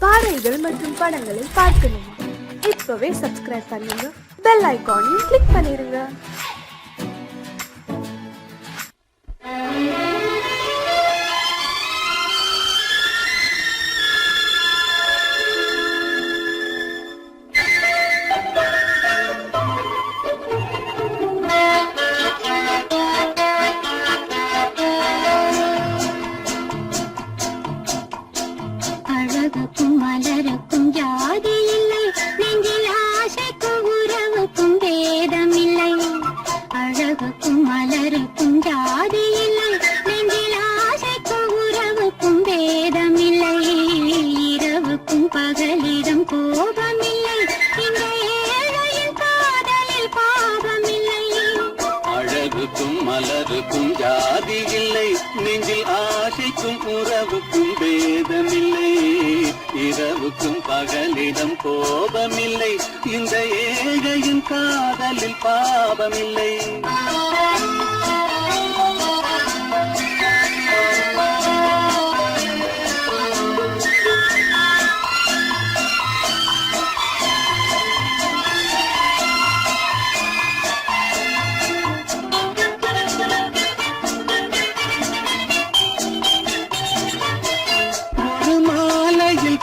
பாடல்கள் மற்றும் படங்களை பார்க்கணுமா? இப்பவே சப்ஸ்கிரைப் பண்ணுங்க, பெல் ஐகானையும் கிளிக் பண்ணிருங்க. அழகுக்கும் மலருக்கும் ஜாதி இல்லை, நெஞ்சில் ஆசைக்கும் உறவுக்கும் பேதம் இல்லை. அழகுக்கும் மலருக்கும் ஜாதி இல்லை, நெஞ்சில் ஆசைக்கும் உறவுக்கும் பேதம் இல்லை. இரவுக்கும் பகலிடம் கோபம் இல்லை, இந்த ஏழையின் காதலில் பாவம் இல்லை. அழகுக்கும் மலருக்கும் ஜாதி இல்லை, நெஞ்சில் ஆசைக்கும் உறவுக்கும் பேதமில்லை. இரவுக்கும் பகலிடம் கோபமில்லை, இந்த ஏழையின் காதலில் பாவமில்லை.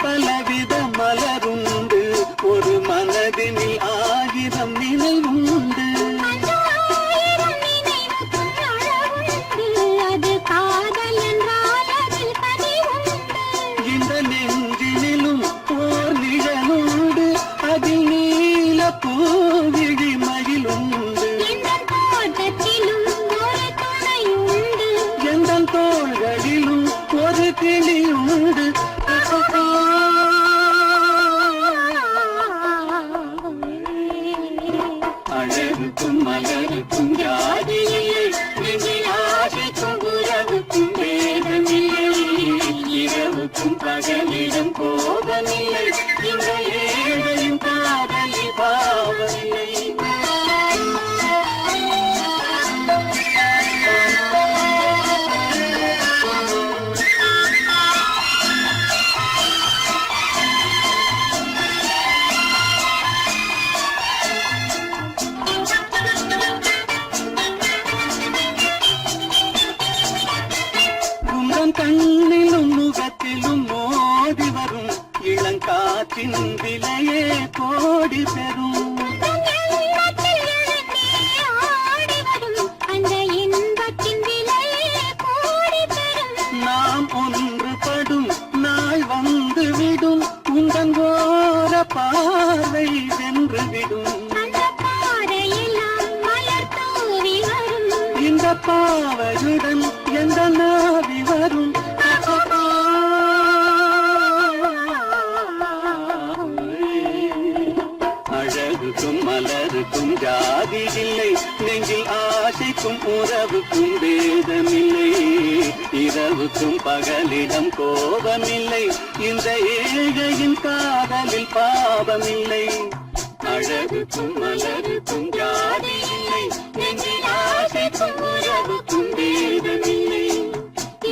பலவித மலருண்டு, ஒரு மனதினில் ஆயிரம் நினைவுண்டு. அது காதல் என்றால் அதில் கனிவுண்டு. இந்த நெஞ்சினிலும் ஓர் நிழலுண்டு, அதில் நீல பூவிழி மகிழுண்டு. இந்த தோட்டத்திலும் ஒரு துணையுண்டு, எந்த தோள்களிலும் ஒரு கிளியுண்டு. அழகுக்கும் மலருக்கும் ஜாதி இல்லை, நெஞ்சில் ஆசைக்கும் உறவுக்கும் பேதமில்லை. இரவுக்கும் பகலிடம் கோபமில்லை, இந்த ஏழையும் காதலில் பாவமில்லை. கண்ணிலும் முகத்திலும் மோதி வரும் இளங்காற்றின் விலையே கோடி பெறும். அந்த இன்பத்தின் விலையே கோடி பெறும். நாம் ஒன்றுபடும் நாள் வந்து விடும், உங்கள் ஓர பார்வை வென்று விடும். அந்த பாறையெல்லாம் மலர் தூவி வரும், இந்த பாவையுடன் எந்த நாவி வரும். அழகுக்கும் மலருக்கும் ஜாதி இல்லை, நெஞ்சில் ஆசைக்கும் உறவுக்கும் பேதமில்லை. இரவுக்கும் பகலிடம் கோபமில்லை, இந்த ஏழையின் காதலில் பாவமில்லை. அழகுக்கும் மலருக்கும் ஜாதி இல்லை, நெஞ்சில் ஆசைக்கும் உறவுக்கும் பேதமில்லை.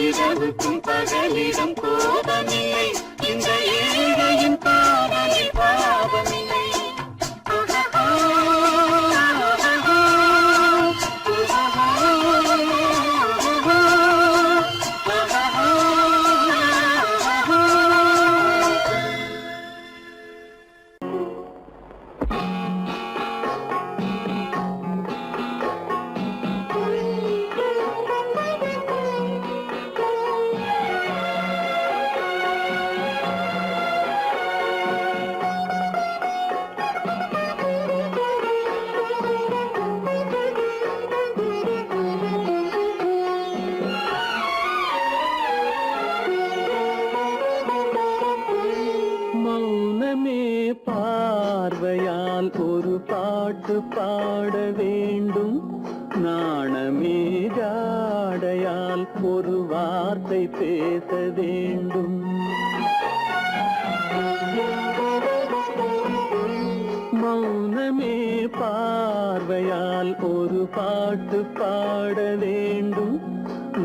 இரவுக்கும் பகலிடம் கோபமில்லை, இந்த ஏழையின் காதலில் பாவமில்லை. பார்வையால் ஒரு பாட்டு பாட வேண்டும், நாணமே ஜாடையால் ஒரு வார்த்தை பேச வேண்டும். மௌனமே பார்வையால் ஒரு பாட்டு பாட வேண்டும்,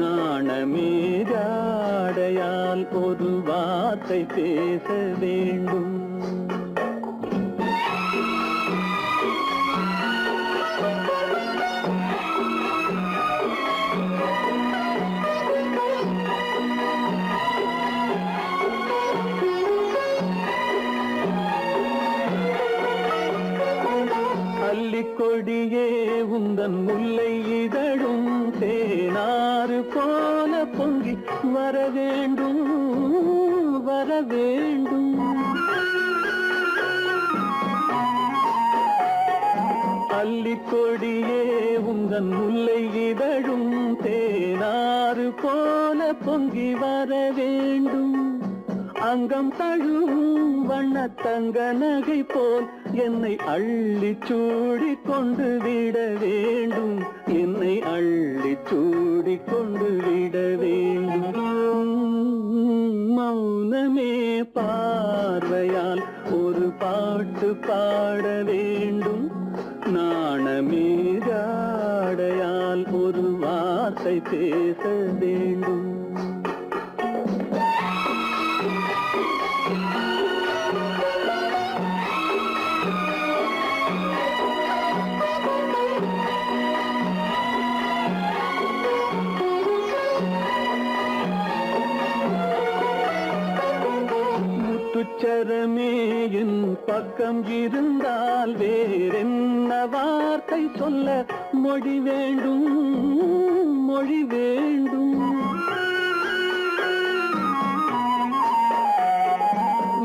நாணமே ஜாடையால் ஒரு வார்த்தை வார்த்தை பேச வேண்டும். கொடியே உந்தன் முல்லை இதழும் தேனாறு போல பொங்கி வர வேண்டும் வர வேண்டும். அல்லிக்கொடியே உந்தன் முல்லை இதழும் தேனாறு போல பொங்கி வர வேண்டும். அங்கம் தழுவும் வண்ணத்தங்க நகை போல் என்னை அள்ளி சூடி கொண்டு விட வேண்டும். என்னை அள்ளி சூடி கொண்டு விட வேண்டும். மௌனமே பார்வையால் ஒரு பாட்டு பாட வேண்டும். நாணமே ஜாடையால் ஒரு வார்த்தை பேச வேண்டும். முத்துச்சரமே என் பக்கம் இருந்தால் வேறென்ன வார்த்தை சொல்ல மொழி வேண்டும் மொழி வேண்டும்.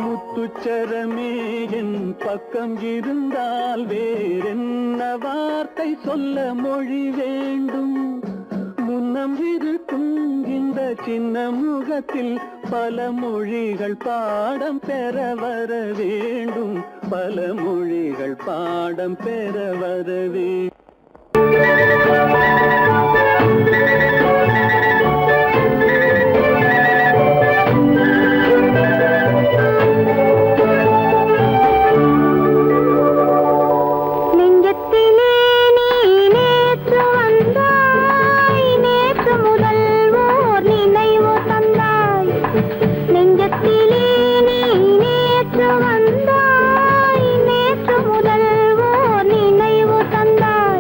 முத்துச்சரமே என் பக்கம் இருந்தால் வேறென்ன வார்த்தை சொல்ல மொழி வேண்டும். முன்னம் இருக்கும் இந்த சின்ன முகத்தில் பல மொழிகள் பாடம் பெற வர வேண்டும். பல மொழிகள் பாடம் பெற வர வேண்டும். நேற்று வந்தாய், நேற்று முதல் ஓர் நினைவு தந்தாய்.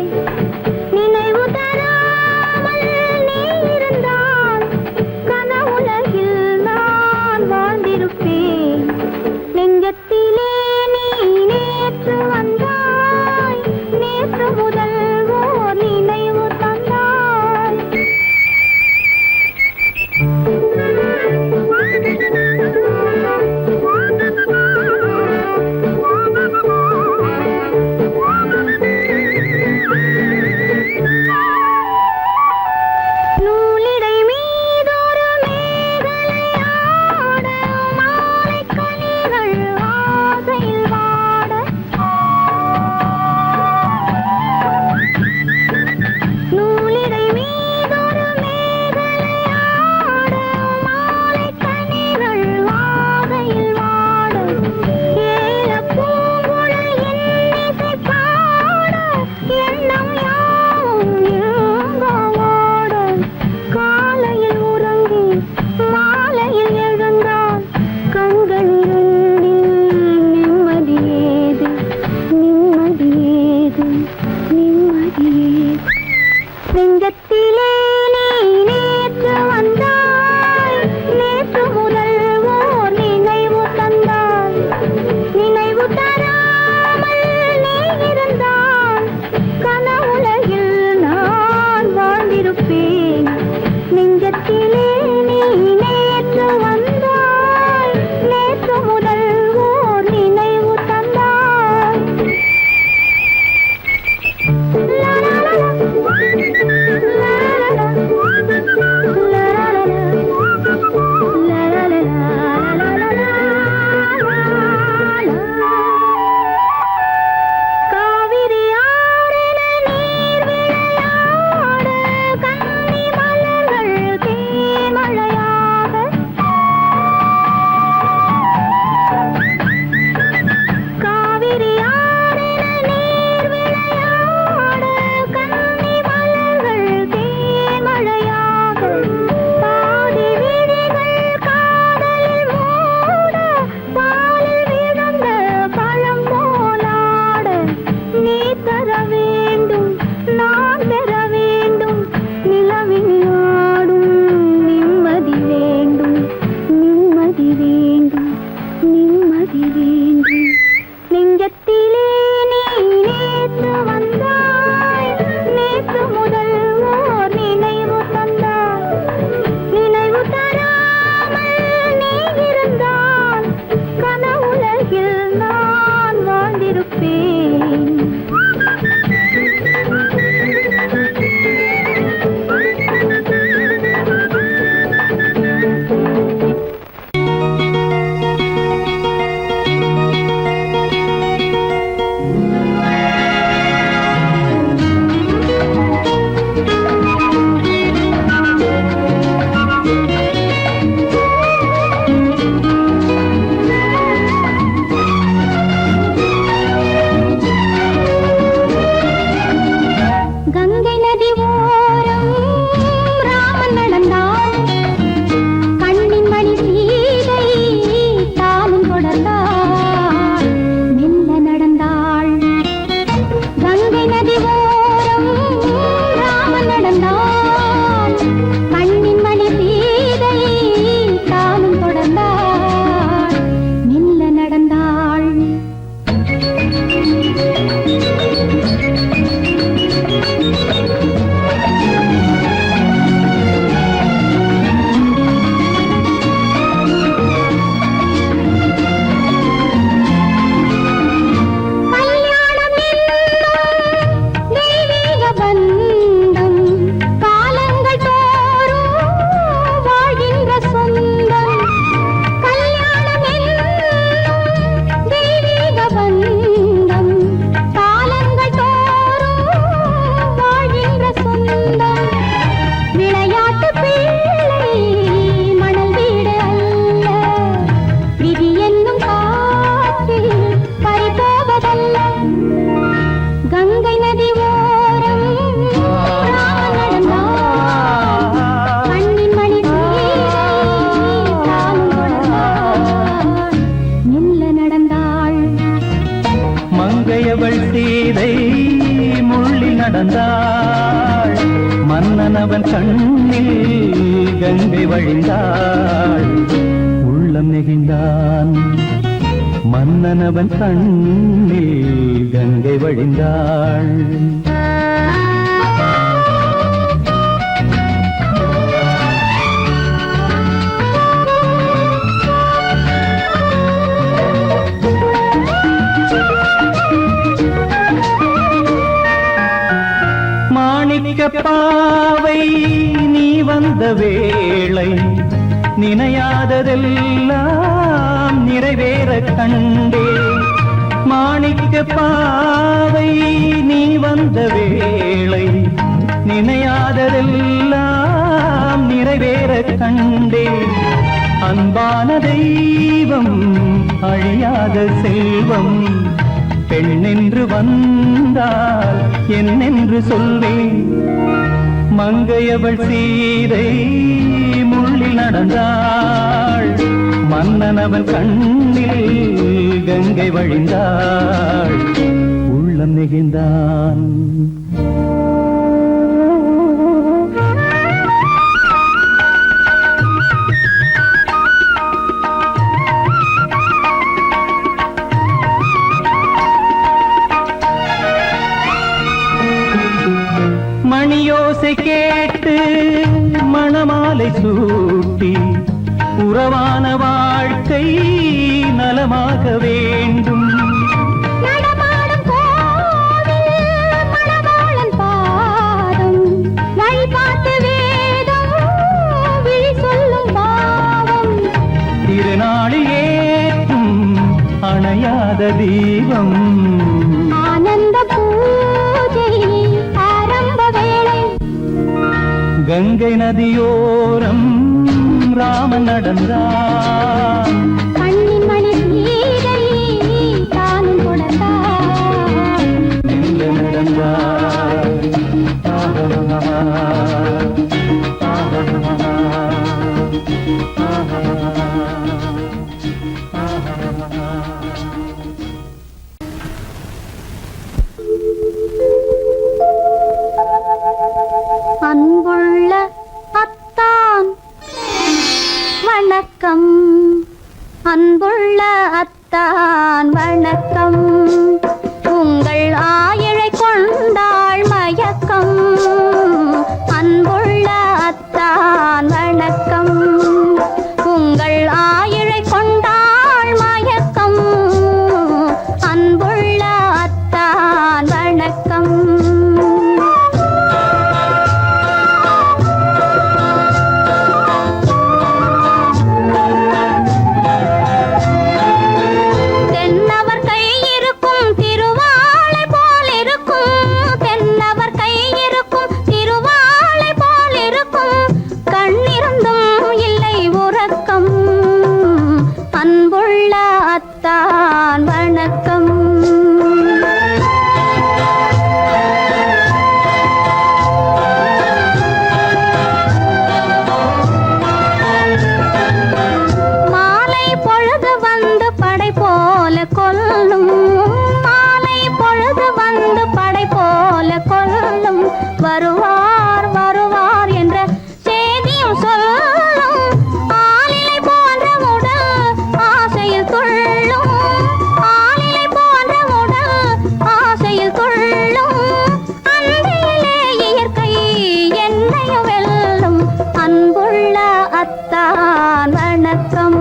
நடந்தாள் மன்னன் அவன் கண்ணில் கங்கை வழிந்தாள் உள்ளம் நெகிழ்ந்தான் மன்னன் அவன் கண்ணில் கங்கை வழிந்தாள் பாவை நீ வந்த வேளை நினையாததெல்லாம் நிறைவேற கண்டே மாணிக்க பாவை நீ வந்த வேளை நினையாததெல்லாம் நிறைவேற கண்டே அன்பான தெய்வம் அழியாத செல்வம் பெண்ணென்று வந்தால் என்னென்று சொல்வேன் மங்கையவள் சீதை முள்ளில் நடந்தாள் மன்னன் அவன் கண்ணில் கங்கை வழிந்தாள் உள்ளம் நெகிழ்ந்தான் மணியோசை கேட்டு மணமாலை சூட்டி உறவான வாழ்க்கை நலமாக வேண்டும் நடமாடும் கோவில் மணவாளன் பாதம் வழிபாட்டு வேதம் விழி சொல்லும் பாவம் திருநாளில் ஏற்றும் அணையாத தீபம் ஆனந்த பூஜை ஆரம்ப வேளை கங்கை நதியோரம் ராமன் நடந்தான் கண்ணின் மணி சீதை தானும் கொடுத்தான் எங்க நடந்தான் அன்புள்ள அத்தான் வணக்கம் அன்புள்ள அத்தான் வணக்கம் உங்கள் ஆயிழை கொண்டாள் மயக்கம் அன்புள்ள அத்தான் வணக்கம் உங்கள் ஆயிழை கொண்டாள் மயக்கம் அன்புள்ள அத்தான் வணக்கம் அத்தான் வணக்கம் மாலை பொழுது வந்து படை போல கொல்லும் மாலை பொழுது வந்து படை போல கொல்லும் வருவார் வருவார் என்ற செய்தியும் சொல்லும் ஆளிலை போன்ற உடல் ஆசையில் துள்ளும் ஆளிலை போன்ற உடல் ஆசையில் துள்ளும் அன்பிலே இயற்கை என்னையும் வெல்லும் அன்புள்ள அத்தான் வணக்கம்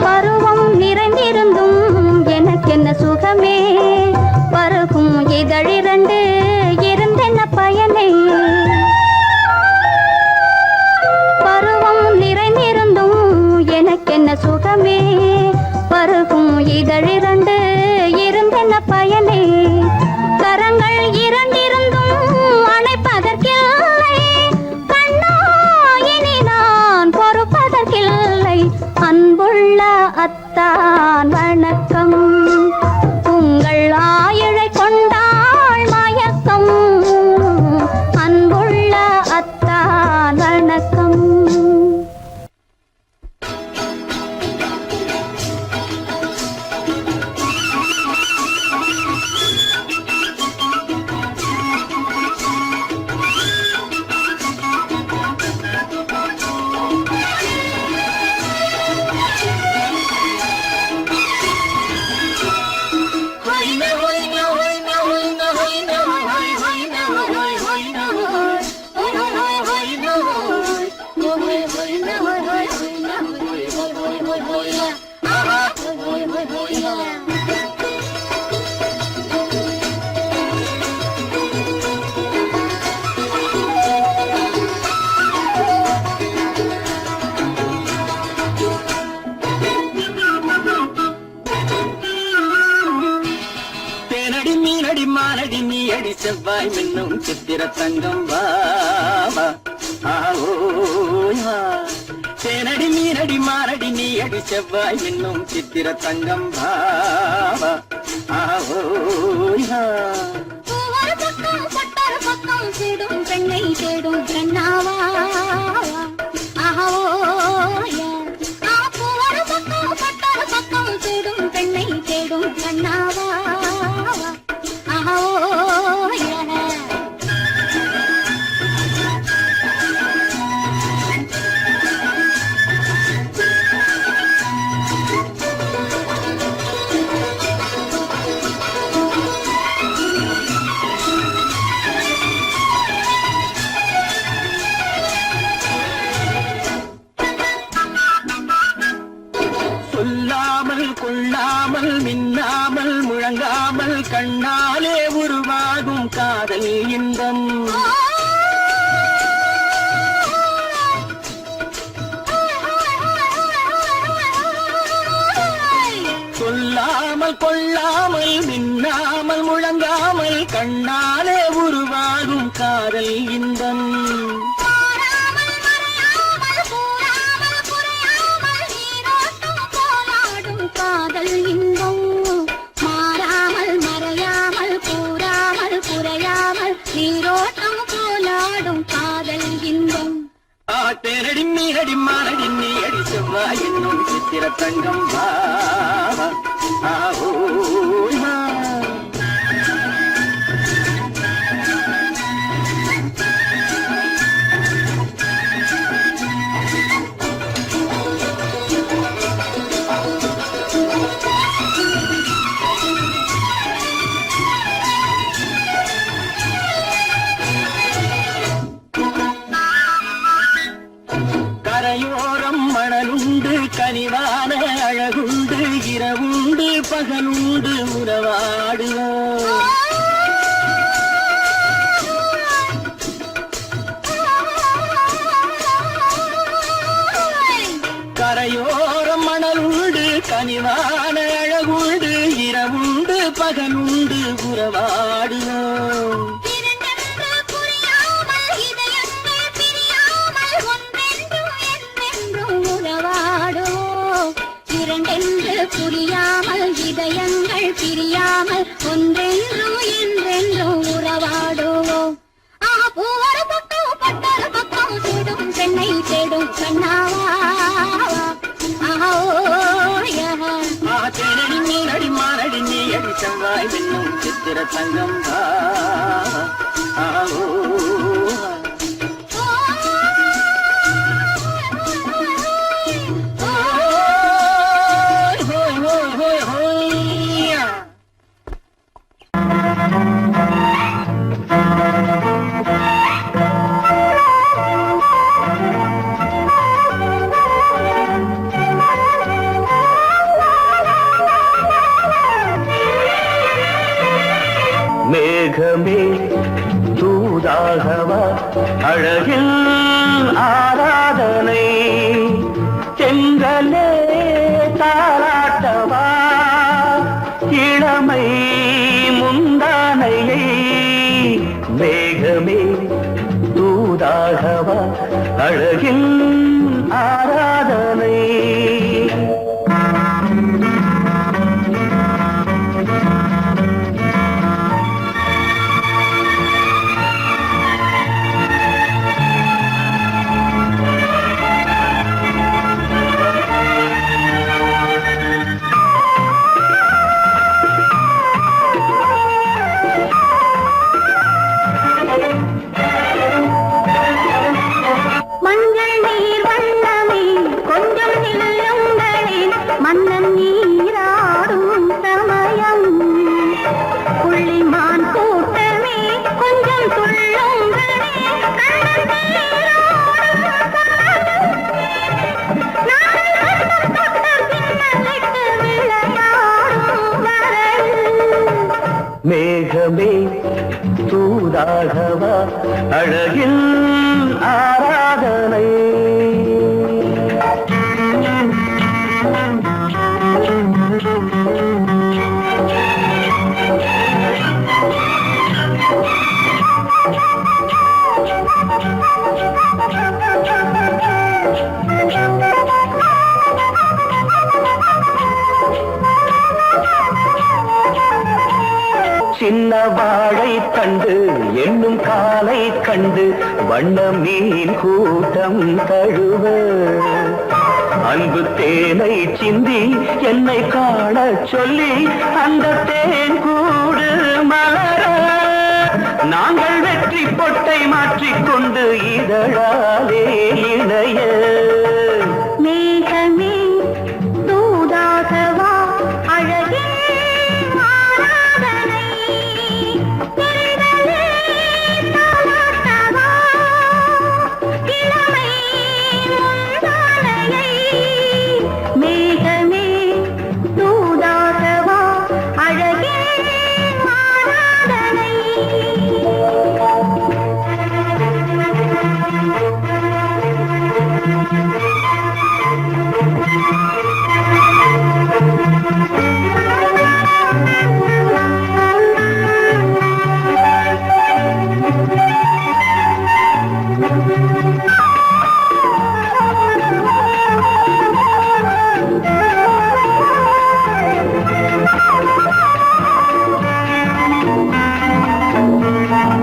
பருவம் நிறைந்திருந்தும் எனக்கென்ன சுகமே பருகும் இதழிரண்டு இருந்தென்ன பயனே பருவம் நிறைந்திருந்தும் எனக்கென்ன சுகமே பருகும் இதழிரண்டு இருந்தென்ன பயனே கரங்கள் இரண்டிருந்தும் அணைப்பதற்கில்லை கண்ணா இனி நான் பொறுப்பதற்கில்லை அன்புள்ள அத்தான் வணக்கம் உங்கள் ஆயிழை கொண்டாள் மயக்கம் அன்புள்ள அத்தான் வணக்கம் செவ்வாய் மின்னும் சித்திர தங்கம் வாவா ஆவோயா தேனடி மீனடி மாரடி நீ அடி செவ்வாய் மின்னும் சித்திர தங்கம் வாவா ஆவோயா ஒரு பக்கம் பட்டர பக்கம் தேடும் பெண்ணை தேடும் கண்ணாவா ஆஹோய ஒரு பக்கம் பட்டர பக்கம் தேடும் பெண்ணை தேடும் கண்ணாவா ஆஹோய சொல்லாமல் கொள்ளாமல் மின்னாமல் முழங்காமல் கண்ணாலே உருவாகும் காதல் இன்பம் சொல்லாமல் கொள்ளாமல் மின்னாமல் முழங்காமல் கண்ணாலே உருவாகும் காதல் இன்பம் காதல் இன்பம் மாறாமல் மறையாமல் கூறாமல் குறையாமல் நீரோட்டம் போலாடும் காதல் இன்பம் தேனடி மீனடி மானடி நீ அடி செவ்வாய் என்னும் சித்திர தங்கம் வாவா ஆவோயா கரையோரம் மணலுண்டு கனிவான அழகுண்டு இரவுண்டு பகலுண்டு உறவாடுவோம் கரையோரம் மணலுண்டு கனிவான அழகுண்டு இரவுண்டு பகலுண்டு உறவாடுவோம் இரண்டென்று புரியாமல் இதயங்கள் பிரியாமல் ஒன்றென்றும் என்றென்றும் உறவாடுவோம் ஒரு பக்கம் பட்டர பக்கம் தேடும் பெண்ணை தேடும் கண்ணாவா தேனடி மீனடி மானடி நீ அடி செவ்வாய் மின்னும் சித்திர தங்கம் வாவா ஆவோயா மேகமே தூதாகவா அழகில் ஆராதனை செங்கலே தாராட்டவா இளமை முந்தானையை மேகமே தூதாகவா அழகில் ஆராதனை மஞ்சள் நீர் வண்ணமே கொஞ்சம் நில்லுங்களேன் மன்னன் நீராடும் சமயம் புள்ளிமான் கூட்டமே கொஞ்சம் துள்ளுங்களே மேகமே தூதாகவா அழகில் ஆராதனை என்னும் காலை கண்டு வண்ண மீன் கூட்டம் தழுவ அன்பு தேனை சிந்தி என்னை காண சொல்லி அந்த தேன் கூடு மலர நாங்கள் வெற்றி பொட்டை மாற்றிக்கொண்டு இதழாலே இணைய மேகமே தூதாகவா அழகே ஆராதனை தெரிதலே தாலாட்டவா இளமை முந்தானையை மேகமே தூதாகவா அழகே ஆராதனை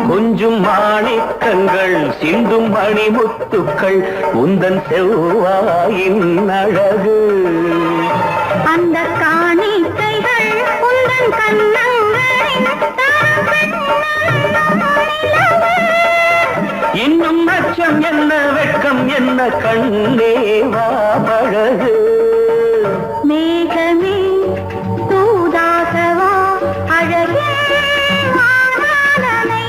கொஞ்சும் மாணிக்கங்கள் சிந்தும் மணிமுத்துக்கள் உந்தன் செவ்வாயின் அழகு அந்த காணிக்கைகள் உந்தன் கண்ணங்களின் இன்னும் அச்சம் என்ன வெட்கம் என்ன கண்ணேவா பழகு மேகமே தூதாகவா அழகே ஆராதனை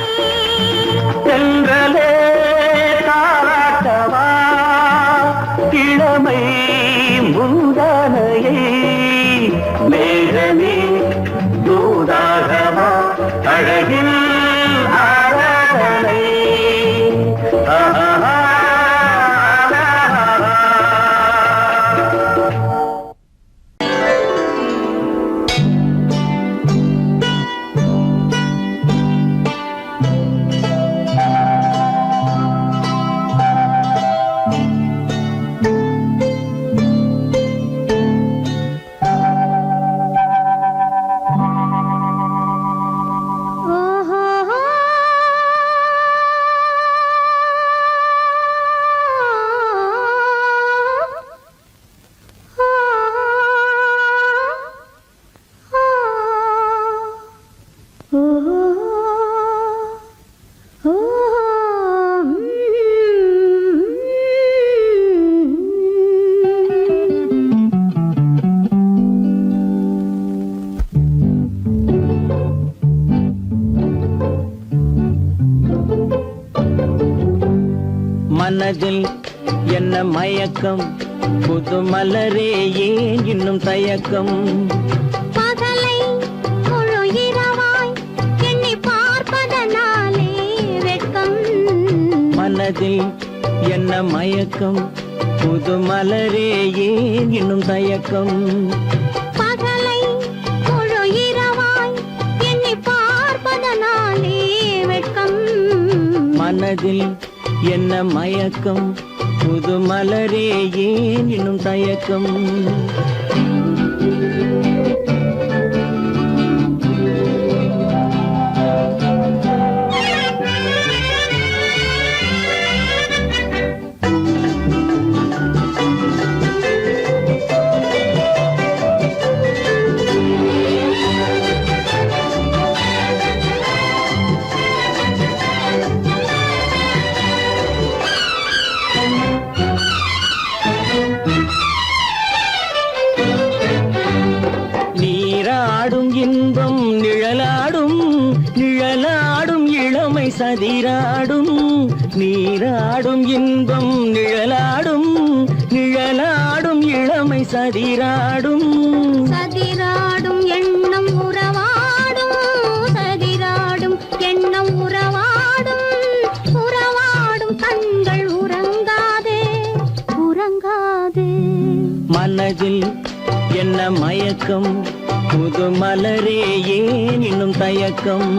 சென்றலே தாராட்டவா இளமை முந்தானையை மேகமே தூதாகவா அழகில் ஆராதனை மனதில் என்ன மயக்கம் புது மலரே ஏன் இன்னும் தயக்கம் பகலை முழு இரவாய் எண்ணி பார்ப்பதனாலே வெட்கம் மனதில் என்ன மயக்கம் புது மலரே ஏன் இன்னும் தயக்கம் பகலை முழு இரவாய் எண்ணி பார்ப்பதனாலே வெட்கம் மனதில் என்ன மயக்கம் புது மலரே ஏன் இன்னும் தயக்கம் நீராடும் இன்பம் நிழலாடும் நிழலாடும் இளமை சதிராடும் நீராடும் இன்பம் நிழலாடும் நிழலாடும் இளமை சதிராடும் சதிராடும் எண்ணம் உறவாடும் சதிராடும் எண்ணம் உறவாடும் உறவாடும் கண்கள் உறங்காதே உறங்காதே மனதில் என்ன மயக்கம் புது மலரே ஏன் இன்னும் தயக்கம்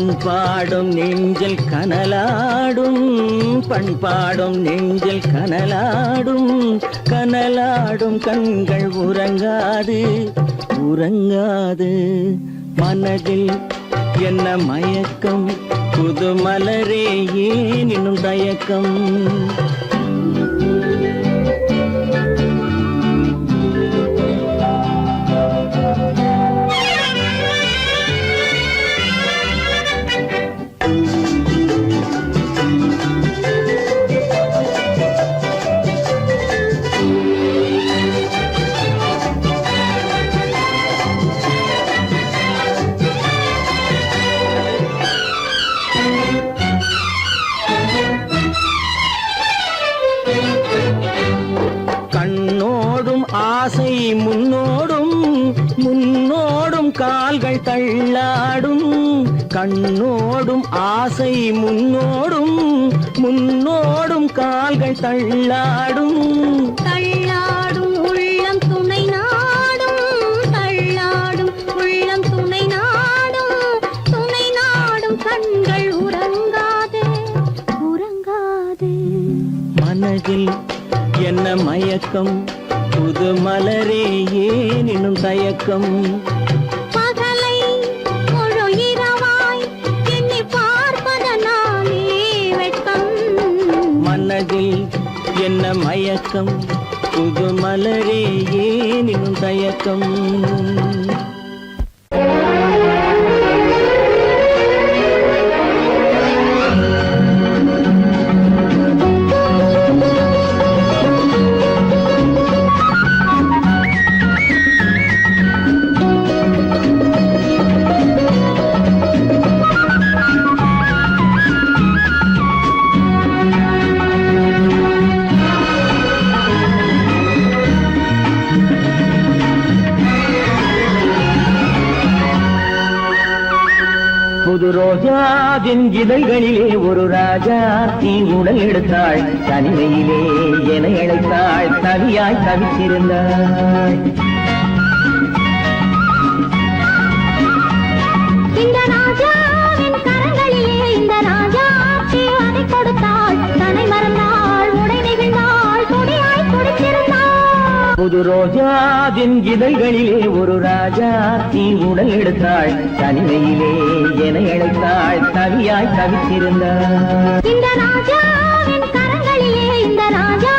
பண்பாடும் நெஞ்சில் கனலாடும் பண்பாடும் நெஞ்சில் கனலாடும் கனலாடும் கண்கள் உறங்காது உறங்காது மனதில் என்ன மயக்கம் புது மலரே ஏன் இன்னும் தயக்கம் கண்ணோடும் ஆசை முன்னோடும் முன்னோடும் கால்கள் தள்ளாடும் கண்ணோடும் ஆசை முன்னோடும் முன்னோடும் கால்கள் தள்ளாடும் தள்ளாடும் உள்ளம் துணை நாடும் தள்ளாடும் உள்ளம் துணை நாடும் கண்கள் உறங்காதே உறங்காதே மனதில் என்ன மயக்கம் புது மலரே ஏன் இன்னும் தயக்கம் பகலை முழு இரவாய் எண்ணி பார்ப்பதனாலே வெட்கம் மனதில் என்ன மயக்கம் புது மலரே ஏன் இன்னும் தயக்கம் புது ரோஜாவின் இதழ்களிலே ஒரு ராஜா தீ உடல் எடுத்தாள் தனிமையிலே என அழைத்தாள் தவியாய் தவித்திருந்தாள் இந்த ராஜாவின் கரங்களிலே இந்த ராஜா அதை கொடுத்தாள் தன்னை மறந்தாள் உடை நெகிழ்ந்தாள் கொடியாய் குடித்திருந்தாள் புது ரோஜாவின் இதழ்களிலே ஒரு ராஜா தீ உடல் எடுத்தாள் தனிமையிலே என அழைத்தாள் தவியாய் தவித்திருந்தாள் இந்த ராஜாவின் கரங்களிலே இந்த ராஜா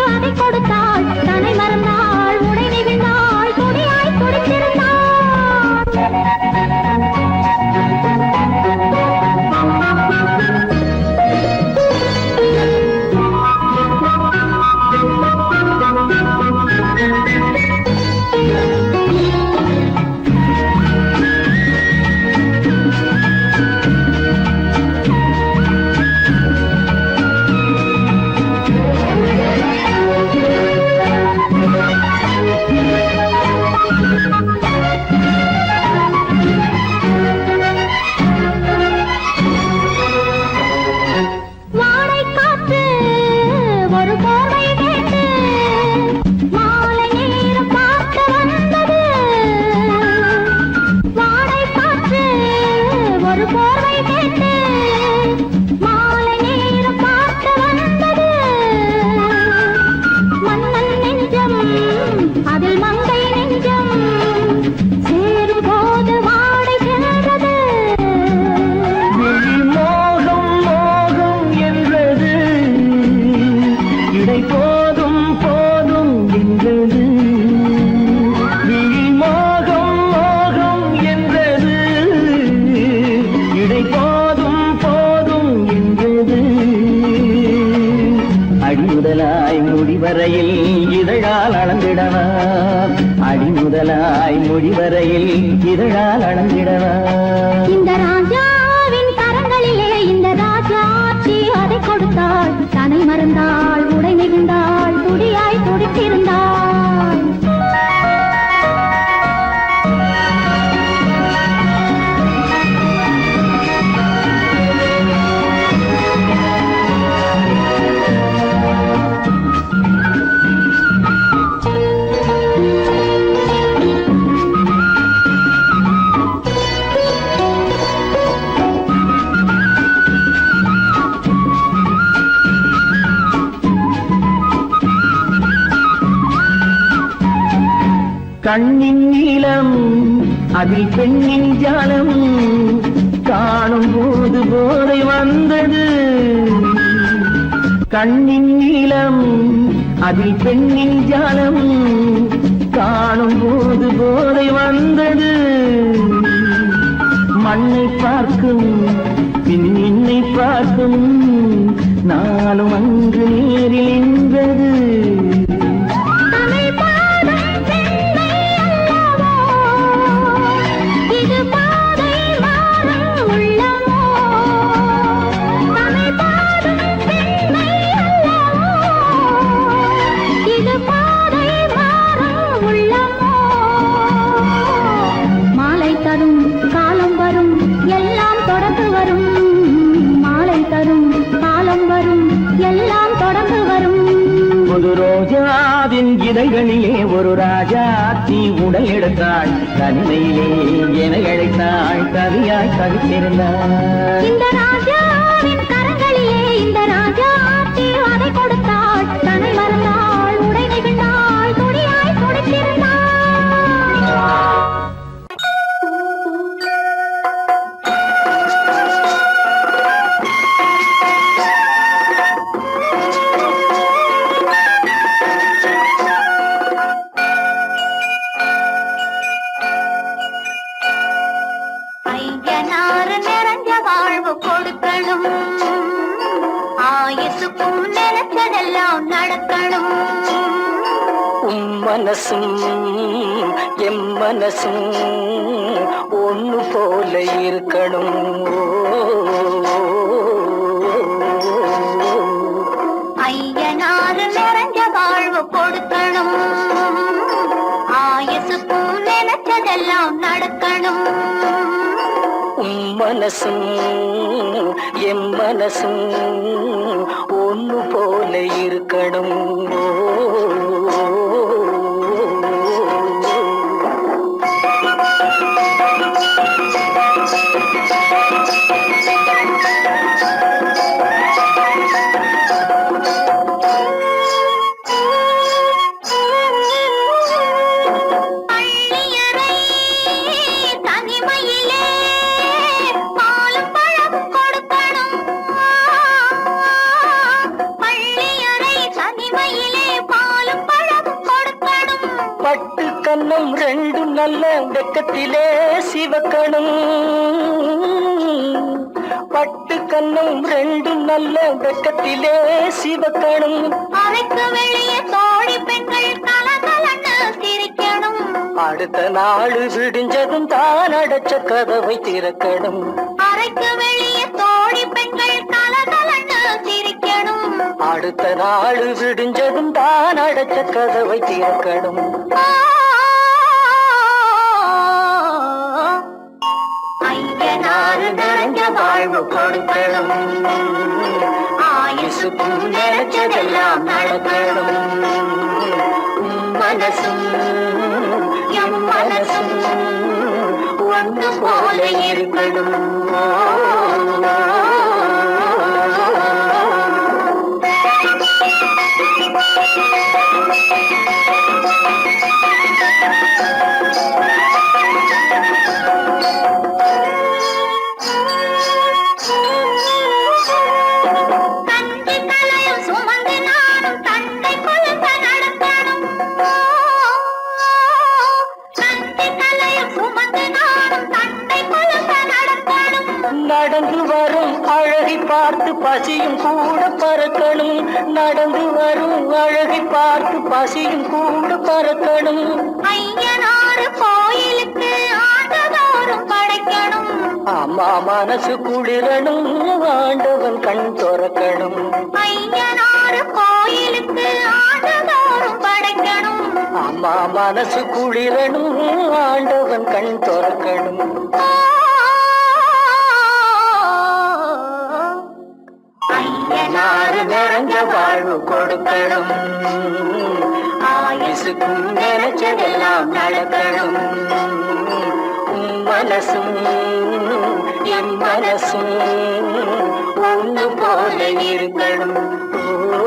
அதை கொடுத்தாள் தன்னை மறந்தாள் உடை நெகிழ்ந்தாள் கொடியாய் குடித்திருந்தாள் வரையில் இதழால் அளந்திடவா அடி முதலாய் மொழி வரையில் இதழால் அளந்திடவா இந்த ராஜாவின் கரங்களிலே இந்த ராஜாச்சி அதை கொடுத்தாள் தன்னை மறந்தாள் உடை நெகிழ்ந்தாள் துடியாய் துடித்திருந்தாள் கண்ணின் நீளம் அதில் பெண்ணின் ஜாலம் காணும் போது போதை வந்தது. கண்ணின் நீளம் அதில் பெண்ணின் ஜாலம் காணும் போது போதை வந்தது. மண்ணை பார்க்கும் பின் என்னை பார்க்கும் நாளும் அங்கு நேரில் நின்றது. இதழ்களிலே ஒரு ராஜாத்தி உடல் எடுத்தாள், தனிமையிலே என அழைத்தாள், கவியாய் கவித்திருந்தாள். இந்த ராஜாவின் கரங்களிலே இந்த ராஜாத்தி அதை கொடுத்தாள், தன்னை மறந்தாள், உடை நெகிழ்ந்தாள், துணியாய் துடித்திருந்தாள். மனசும் எம் மனசும் ஒண்ணு போல இருக்கணும். ஐயனாறு நிறைஞ்ச வாழ்வு கொடுக்கணும், ஆயுசுக்கும் நினைச்சதெல்லாம் நடக்கணும். மனசும் எம் மனசும் ஒண்ணு போல இருக்கணும். கண்ணம் ரெண்டும் நல்ல வெக்கத்திலே சிவக்கணும். பட்டு கண்ணம் ரெண்டும் நல்ல வெக்கத்திலே சிவக்கணும். அறைக்கு வெளியே தோழி பெண்கள் கலகலன்னு சிரிக்கணும். அடுத்த நாள் விடிஞ்சதும் தான் அடைச்ச கதவை திறக்கணும். அறைக்கு வெளியே தோழி பெண்கள் கலகலன்னு சிரிக்கணும். அடுத்த நாள் விடிஞ்சதும் தான் அடைச்ச கதவை திறக்கணும். ஐயனாறு நிறைஞ்ச வாழ்வு கொடுக்கணும், ஆயுசுக்கும் நினைச்சதெல்லாம் நடக்கணும். மனசும் எம் மனசும் ஒன்று போல இருக்கணும். நடந்து வரும் அழகை பார்த்து பசியும் கூட பறக்கணும். நடந்து வரும் அழகை பார்த்து பசியும் கூட பறக்கணும். ஐயனாறு கோயிலுக்கு ஆண்டதோறும் படைக்கணும். அம்மா மனசு குளிரணும், ஆண்டவன் கண் துறக்கணும். ஐயனாறு கோயிலுக்கு ஆண்டதோறும் படைக்கணும். அம்மா மனசு குளிரணும், ஆண்டவன் கண் துறக்கணும். ஐயனாறு நிறைஞ்ச வாழ்வு கொடுக்கணும், ஆயுசுக்கும் நினைச்சதெல்லாம் நடக்கணும். மனசும் என் மனசும் ஒன்று போல இருக்கணும். ஓ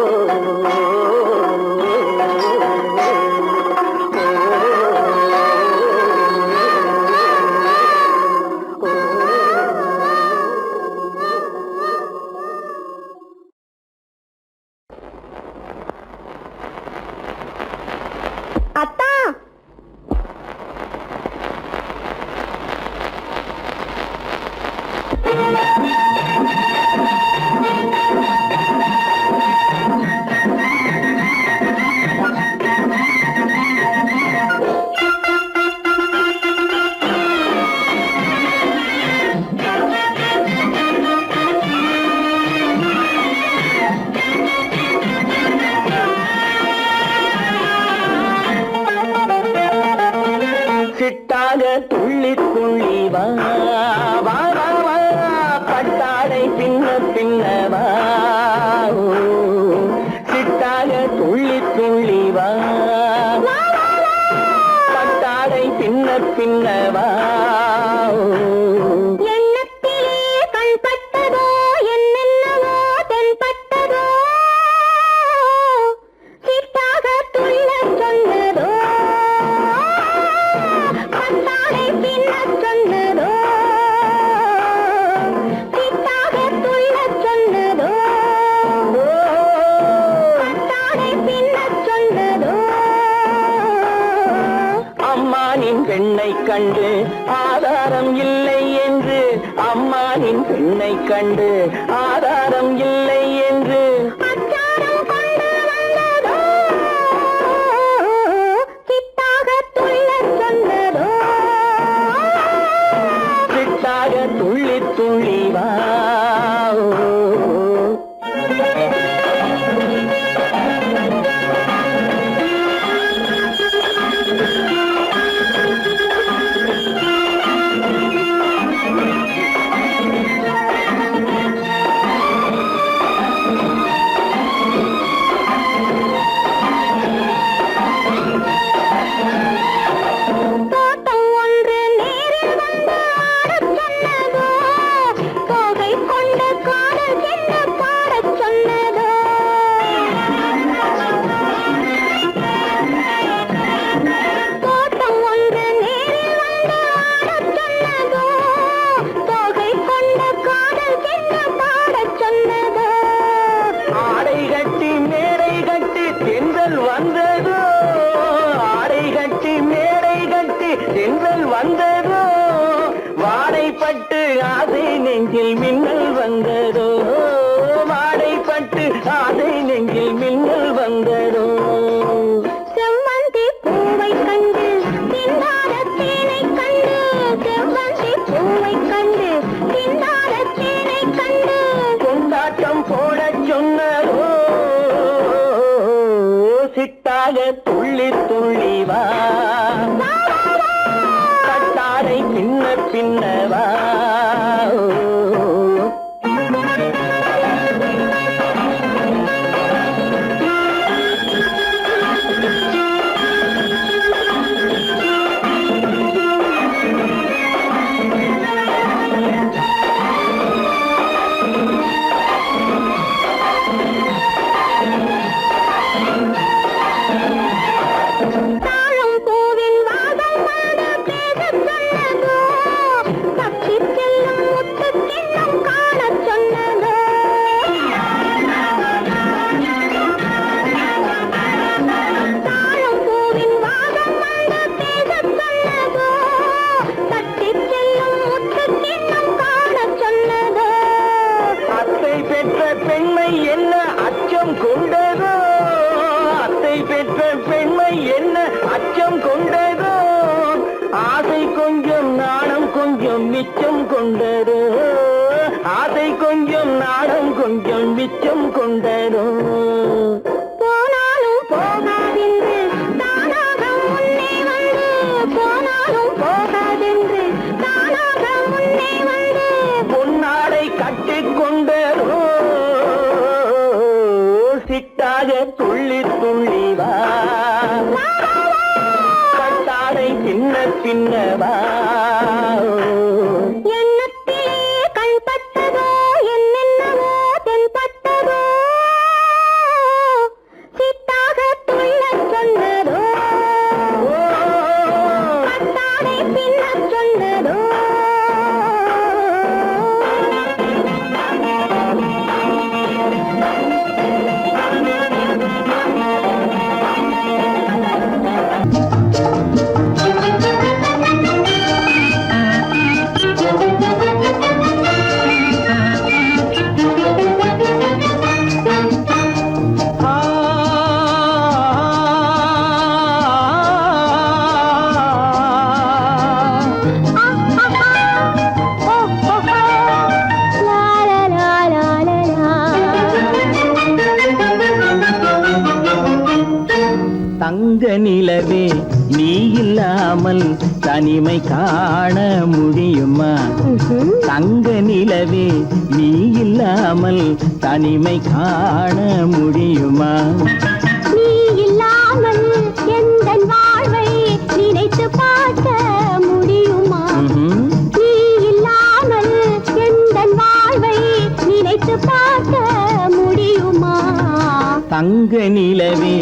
பின்னவா எண்ணத்திலே கண்பட்டதோ என்னென்னவோ தென்பட்டதோ சிட்டாக துள்ள சொன்னதோ பட்டாடை பின்ன சொன்னதோ சிட்டாக துள்ள சொன்னதோ பட்டாடை பின்ன சொன்னதோ அம்மானின் பெண்ணை கண்டு ஆதாரம் இல்லை என்று அம்மானின் பெண்ணை கண்டு ஆதாரம் இல்லை என்று அச்சாரம் கொண்டு வந்ததோ சிட்டாக துள்ள சொன்னதோ சிட்டாக துள்ளி துள்ளி வா தோட்டம் ஒன்று நேரில் வந்து ஆடச் சொன்னதோ தோகை கொண்ட காதல் என்ன பாடச் சொன்னதோ தோட்டம் ஒன்று நேரில் வந்து ஆடச் சொன்னதோ தோகை கொண்ட காதல் என்ன பாடச் சொன்னதோ ஆடை கட்டி மேடை கட்டி தென்றல் வந்ததோ ஆடை கட்டி மேடை கட்டி தென்றல் வந்ததோ வாடைப்பட்டு ஆசை நெஞ்சில் மின்னல் வந்ததோ வாடைப்பட்டு ஆசை நெஞ்சில் மின்னல் வந்ததோ செவ்வந்தி பூவை கண்டு திண்டாட தேனை கண்டு செவ்வந்தி பூவை கண்டு திண்டாட தேனை கண்டு கொண்டாட்டம் போடச் சொன்னதோ சிட்டாக துள்ளி துள்ளி வா கட்டாரை பின்ன பின்னவா தாழம் பூவின் வாசம் வந்து பேசச் சொன்னதோ தப்பிச் செல்லும் முத்துக் கிண்ணம் காணச் சொன்னதோ தாழம் பூவின் வாசம் வந்து பேசச் சொன்னதோ தப்பிச் செல்லும் முத்துக் கிண்ணம் காணச் சொன்னதோ அத்தை பெற்ற பெண்மை என்ன அச்சம் கொண்டதோ அத்தை பெற்ற பெண்மை என்ன அச்சம் கொண்டதோ ஆசை கொஞ்சம் நாணம் கொஞ்சம் மிச்சம் கொண்டதோ ஆசை கொஞ்சம் நாணம் கொஞ்சம் மிச்சம் கொண்டதோ போனாலும் போகாதென்று தானாக முன்னே வந்து போனாலும் போகாதென்று தானாக முன்னே வந்து பொன்னாடை கட்டிக்கொண்டதோ சிட்டாக துள்ளி துள்ளி வா கட்டாடை பின்ன பின்னவா எண்ணத்திலே கண்பட்டதோ என்னென்னவோ தென்பட்டதோ சிட்டாக துள்ள சொன்னதோ கட்டாடை பின்ன சொன்னதோ தங்க நிலவே நீ இல்லாமல் தனிமை காண முடியுமா தங்க நிலவே நீ இல்லாமல் தனிமை காண முடியுமா நீ இல்லாமல் எந்தன் வாழ்வை நினைத்து பார்க்க தங்க நிலவே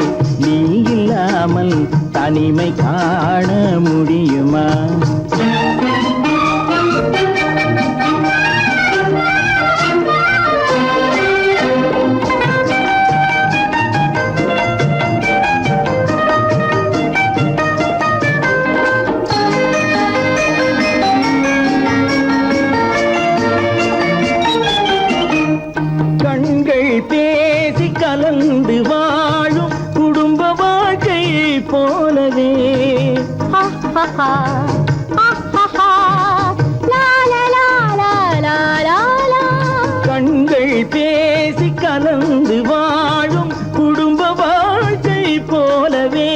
நீ இல்லாமல் தனிமை காண முடியுமா? பேசி கலந்து வாழும் குடும்ப வாழ்க்கை போலவே கண்கள் பேசி கலந்து வாழும் குடும்ப வாழ்க்கை போலவே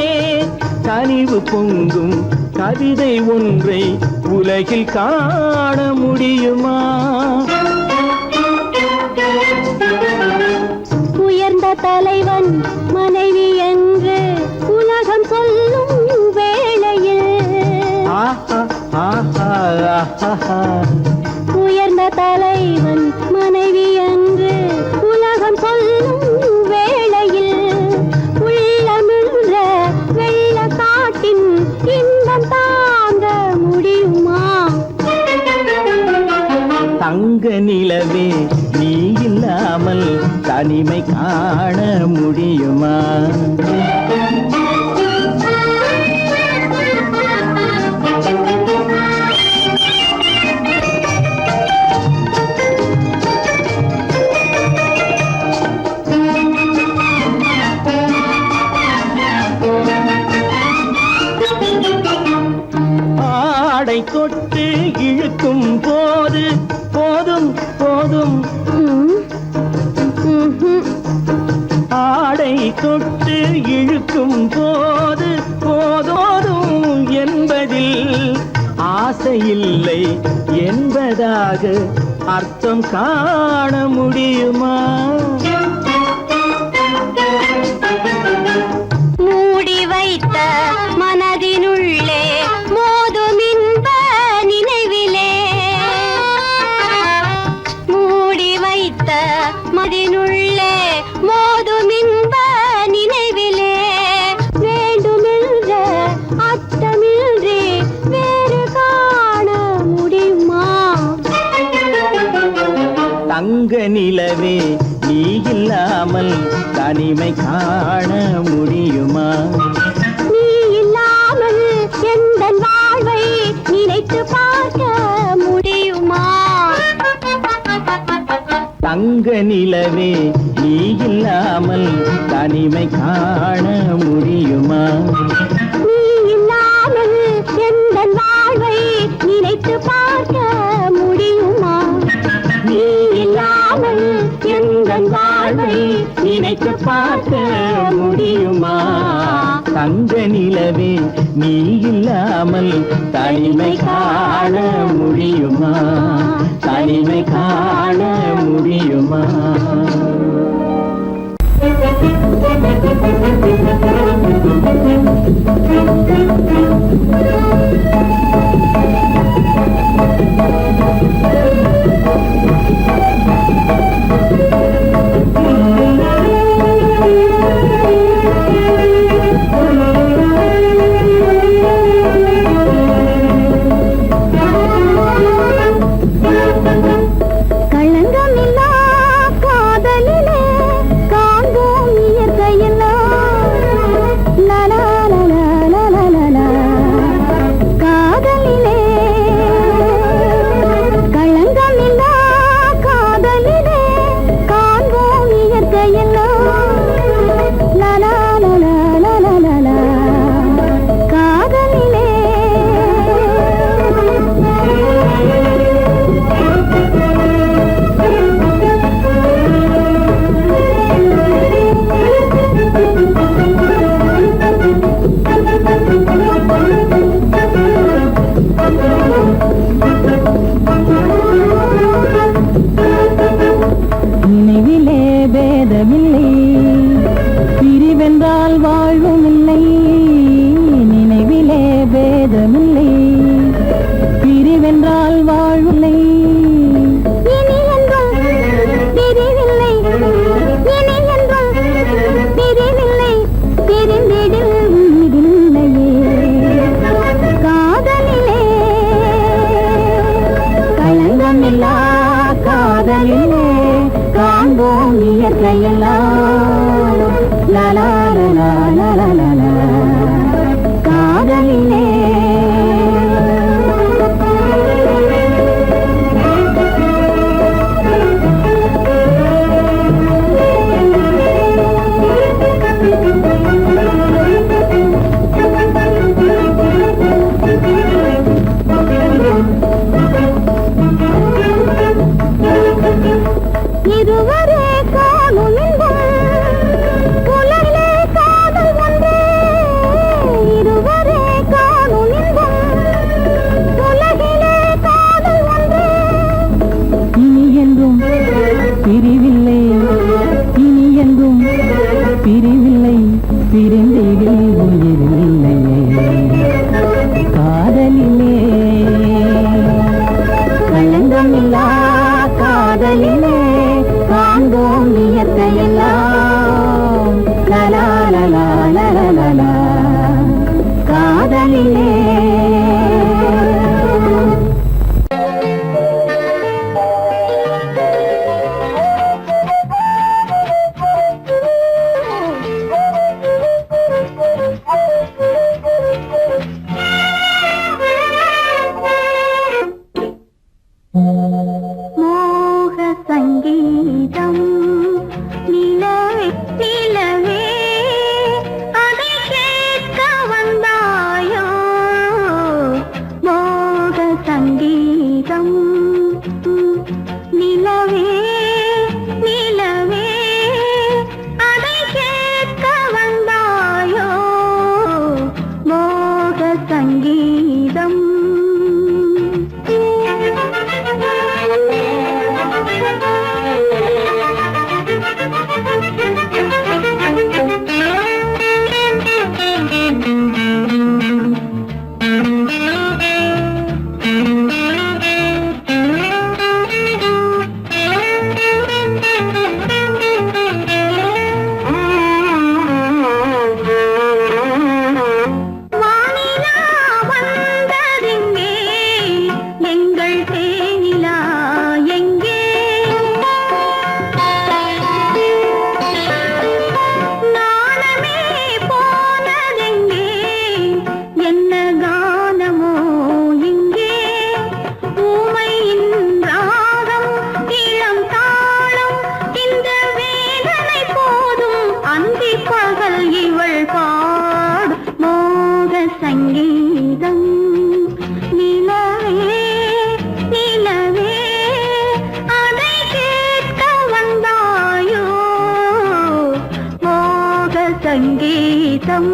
கனிவு பொங்கும் கவிதை ஒன்றை உலகில் காண முடியுமா? உயர்ந்த தலைவன் மனைவி என்று உலகம் சொல்லும் வேளையில் உயர்ந்த தலைவன் மனைவி என்று உலகம் சொல்லும் வேளையில் உள்ளமிழ்ற வெள்ள காட்டின் இன்பம் தாங்க முடியுமா? தங்க நிலவே நீ இல்லாமல் தனிமை காண முடியுமா? ஆடை தொட்டு இழுக்கும் போது போதும் போதும் ஆடை தொட்டு இழுக்கும் போது போதோதும் என்பதில் ஆசையில்லை என்பதாக அர்த்தம் காண முடியுமா? மூடி வைத்த மனதினுள்ளே மோதும் இன்ப நினைவிலே மூடி வைத்த மனதினுள்ளே மோதும் இன்ப நினைவிலே வேண்டுமென்ற அர்த்தமின்றி வேறு காண முடியுமா? தங்க நிலவே நீ இல்லாமல் தனிமை காண முடியுமா? நீ இல்லாமல் எந்தன் வாழ்வை நினைத்து பார்க்க முடியுமா? தங்க நிலவே நீ இல்லாமல் தனிமை காண முடியுமா? நீ இல்லாமல் எந்தன் வாழ்வை நினைத்து பார்க்க முடியுமா? நீ இல்லாமல் எந்தன் வாழ்வை நினைத்து பார்க்க முடியுமா? தங்க நிலவே நீ இல்லாமல் தனிமை காண முடியுமா? தனிமை காண முடியுமா? களங்கமில்லா காதலிலே காண்போம் இயற்கையெல்லாம் லலா லலா லலா லலா. காதலிலே களங்கமில்லா காதலிலே காண்போம் இயற்கையெல்லாம் லலா லலா லலா லலா. லலா லலா லலா லலா காதலிலே இதுவரை காணும் இன்பம் உலகிலே காதல் ஒன்றே இதுவரை காணும் இன்பம் உலகிலே காதல் ஒன்றே இனி என்றும் பிரிவில்லை இனி என்றும் பிரிவில்லை பிரிந்திடில் உயிரில்லையே காதலிலே களங்கமில்லா காதலிலே காண்போம் இயற்கையெல்லாம் லலா லலா லலா லலா காதலிலே மோக சங்கீதம் நிலவே நிலவே அதை கேட்க வந்தாயோ மோக சங்கீதம் நிலவே நிலவே அதை கேட்க வந்தாயோ மோக சங்கீதம் வானிலா வந்ததெங்கே எங்கள் தேனிலா எங்கே நாணமே போனதெங்கே என்ன கானமோ இங்கே ஊமையின் ராகம் இளம் தாளம் இந்த வேதனை போதும் அந்தி பகல் இவள் பாடும் மோக சங்கீதம் நிலவே நிலவே அதை கேட்க வந்தாயோ மோக சங்கீதம்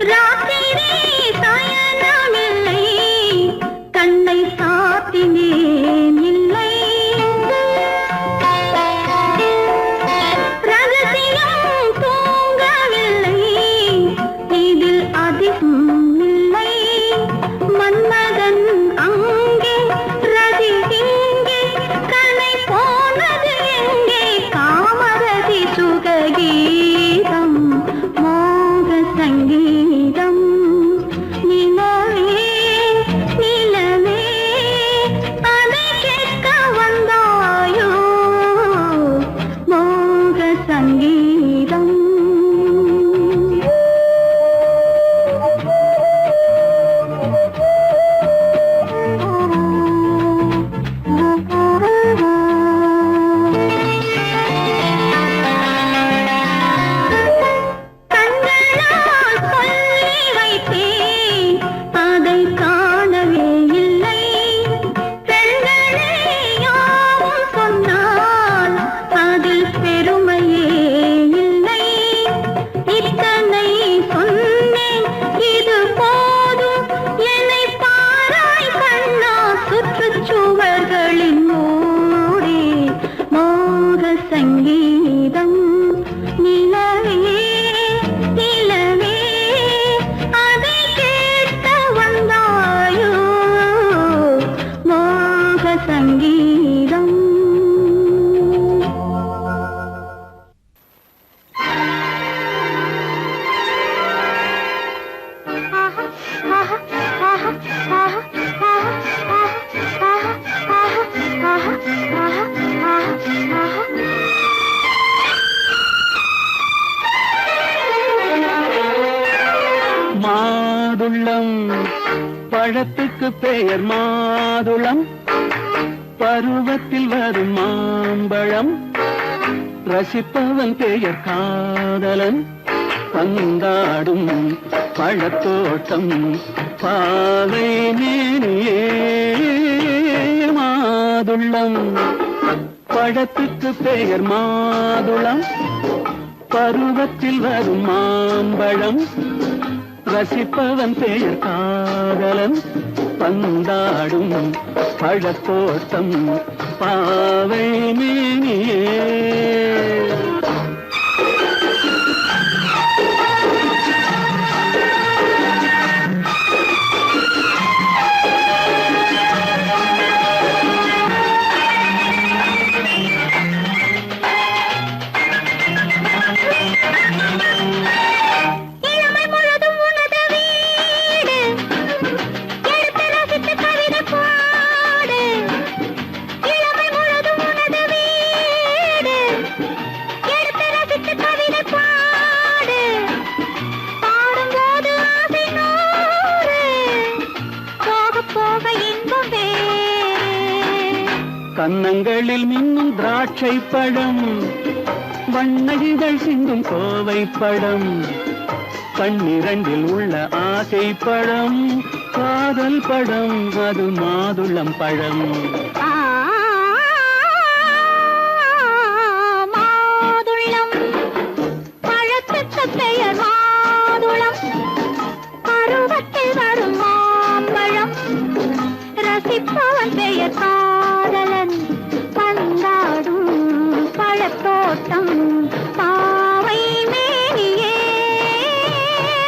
ராத்திரி சயனமில்லை கண்ணை சாத்தினேன் இல்லை கீதம். மாதுளம் பழத்துக்கு பெயர் மாதுளம், பருவத்தில் வரும் மாம்பழம், ரசிப்பவன் பெயர் காதலன், பந்தாடும் பழத்தோட்டம் பாவை மேனியே. மாதுளம் பழத்துக்கு பெயர் மாதுளம், பருவத்தில் வரும் மாம்பழம், ரசிப்பவன் பெயர் காதலன், பந்தாடும் பழத்தோட்டம் பாவை மேனியே. கன்னங்களில் மின்னும் திராட்சை பழம், வண்ணகிகள் சிந்தும் கோவை பழம், கண்ணிரண்டில் உள்ள ஆசை பழம், காதல் பழம், அது மாதுளம் பழம். மாதுளம் பழத்துக்கு பெயர் மாதுளம், பருவத்தில் வரும் மாம்பழம், ரசிப்பவன் பெயர் காதலன், பந்தாடும் பழத்தோட்டம் பாவை மேனியே.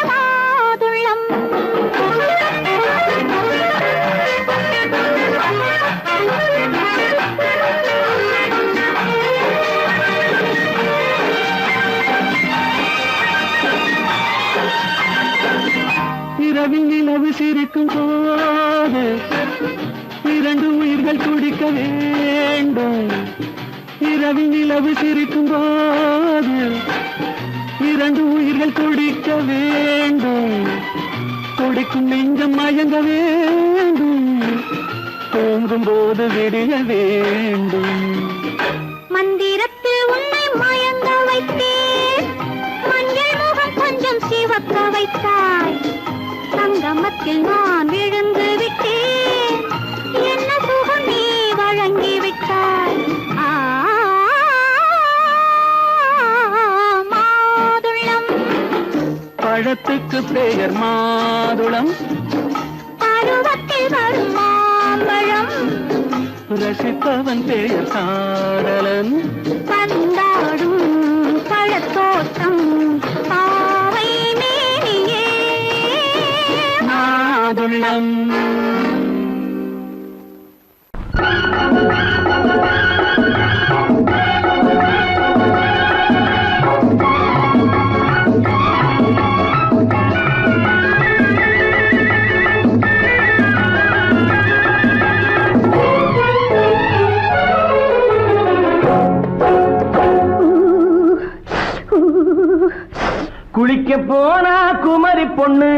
மாதுளம் இரவில் நிலவு சிரிக்கும் போது இரண்டு உயிர்கள் துடிக்க வேண்டும். இரவில் நிலவு சிரிக்கும் போது இரண்டு உயிர்கள் துடிக்க வேண்டும். துடிக்கும் நெஞ்சம் மயங்க வேண்டும், தூங்கும் போது விடிய வேண்டும். மந்திரத்தில் உன்னை மயங்க வைத்தேன், மஞ்சள் முகம் கொஞ்சம் சிவக்க வைத்தாய், சங்கமத்தில் நான் விழுந்து விட்டேன், என்ன சுகம் நீ வழங்கி விட்டாய். மாதுளம் பழத்துக்கு பெயர் மாதுளம், பருவத்தில் வரும் மாம்பழம், ரசிப்பவன் பெயர் காதலன், பந்தாடும் பழத்தோட்டம் பாவை மேனியே. மாதுளம். குளிக்க போனா குமரி பொண்ணு,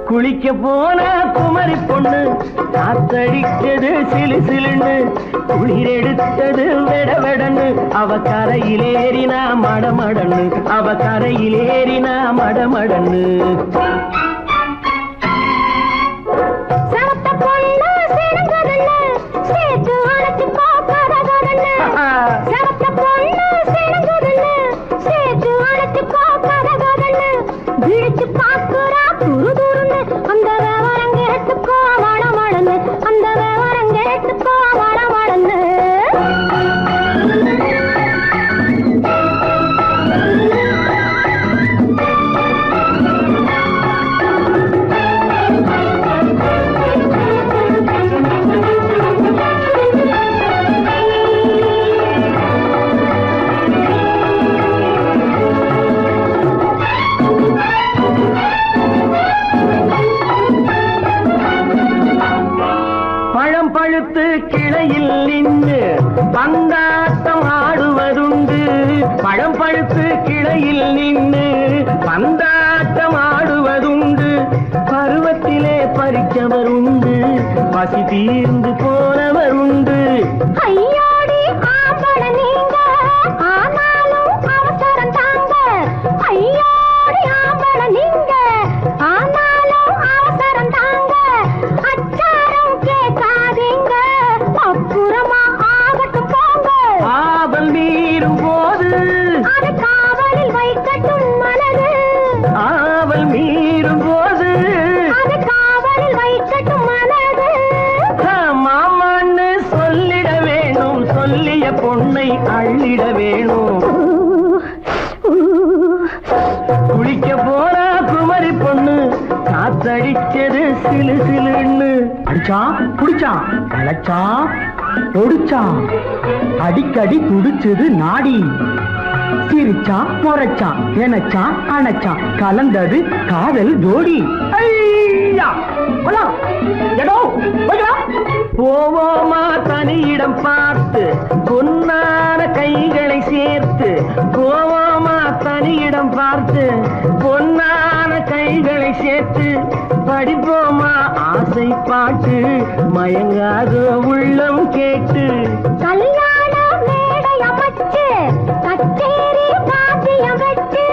குளிக்க போன குமரி பொண்ணு, காத்தடிச்சது சிலு சிலுன்னு, குளிர் எடுத்தது வெட வெடன்னு, அவ கரையிலேறினா மடமடன்னு, அவ கரையிலேறினா மடமடன்னு. பழுத்து கிளையில் நின்று பந்தாட்டம் ஆடுவதுண்டு. பழம் பழுத்து கிளையில் நின்று பந்தாட்டம் ஆடுவதுண்டு. பருவத்திலே பறிச்சவர் உண்டு, பசி தீர்ந்து போனவர் உண்டு. ஐயோடி ஆம்பள நீங்க, ஆனாலும் அவசரம் தாங்க. ஐயோடி ஆம்பள நீங்க, ஆனாலும் அவசரம் தாங்க. அச்சாரம் கேட்காதீங்க, அப்புறமா ஆகட்டும் போங்க. ஆவல் மீறும் போது அது காவலில் வைக்கட்டும் மனது. ஆவல் மீறும் போது அது காவலில் வைக்கட்டும் மனது. மாமான்னு சொல்லிட வேணும், சொல்லிய பொண்ணை அள்ளிட வேணும். குளிக்க போனா குமரி பொண்ணு காத்தடிச்சது சிலு சிலுன்னு. அடிச்சான் புடிச்சான் களைச்சான் ஒடிச்சான், அடிக்கடி துடிச்சது நாடி. சிரிச்சான் முறைச்சான் எனச்சான் அணைச்சான், கலந்தது காதல் ஜோடி. ஐயா போலாம், எடோ போய்க்கலாம். போவோமா தனியிடம் பார்த்து பொன்னான கைகளை சேர்த்து. போவோமா தனியிடம் பார்த்து பொன்னான கைகளை சேர்த்து. படிப்போமா ஆசை பாட்டு மயங்காத உள்ளம் கேட்டு. கல்யாண மேடை அமைச்சு கச்சேரி வாத்தியம் வச்சு.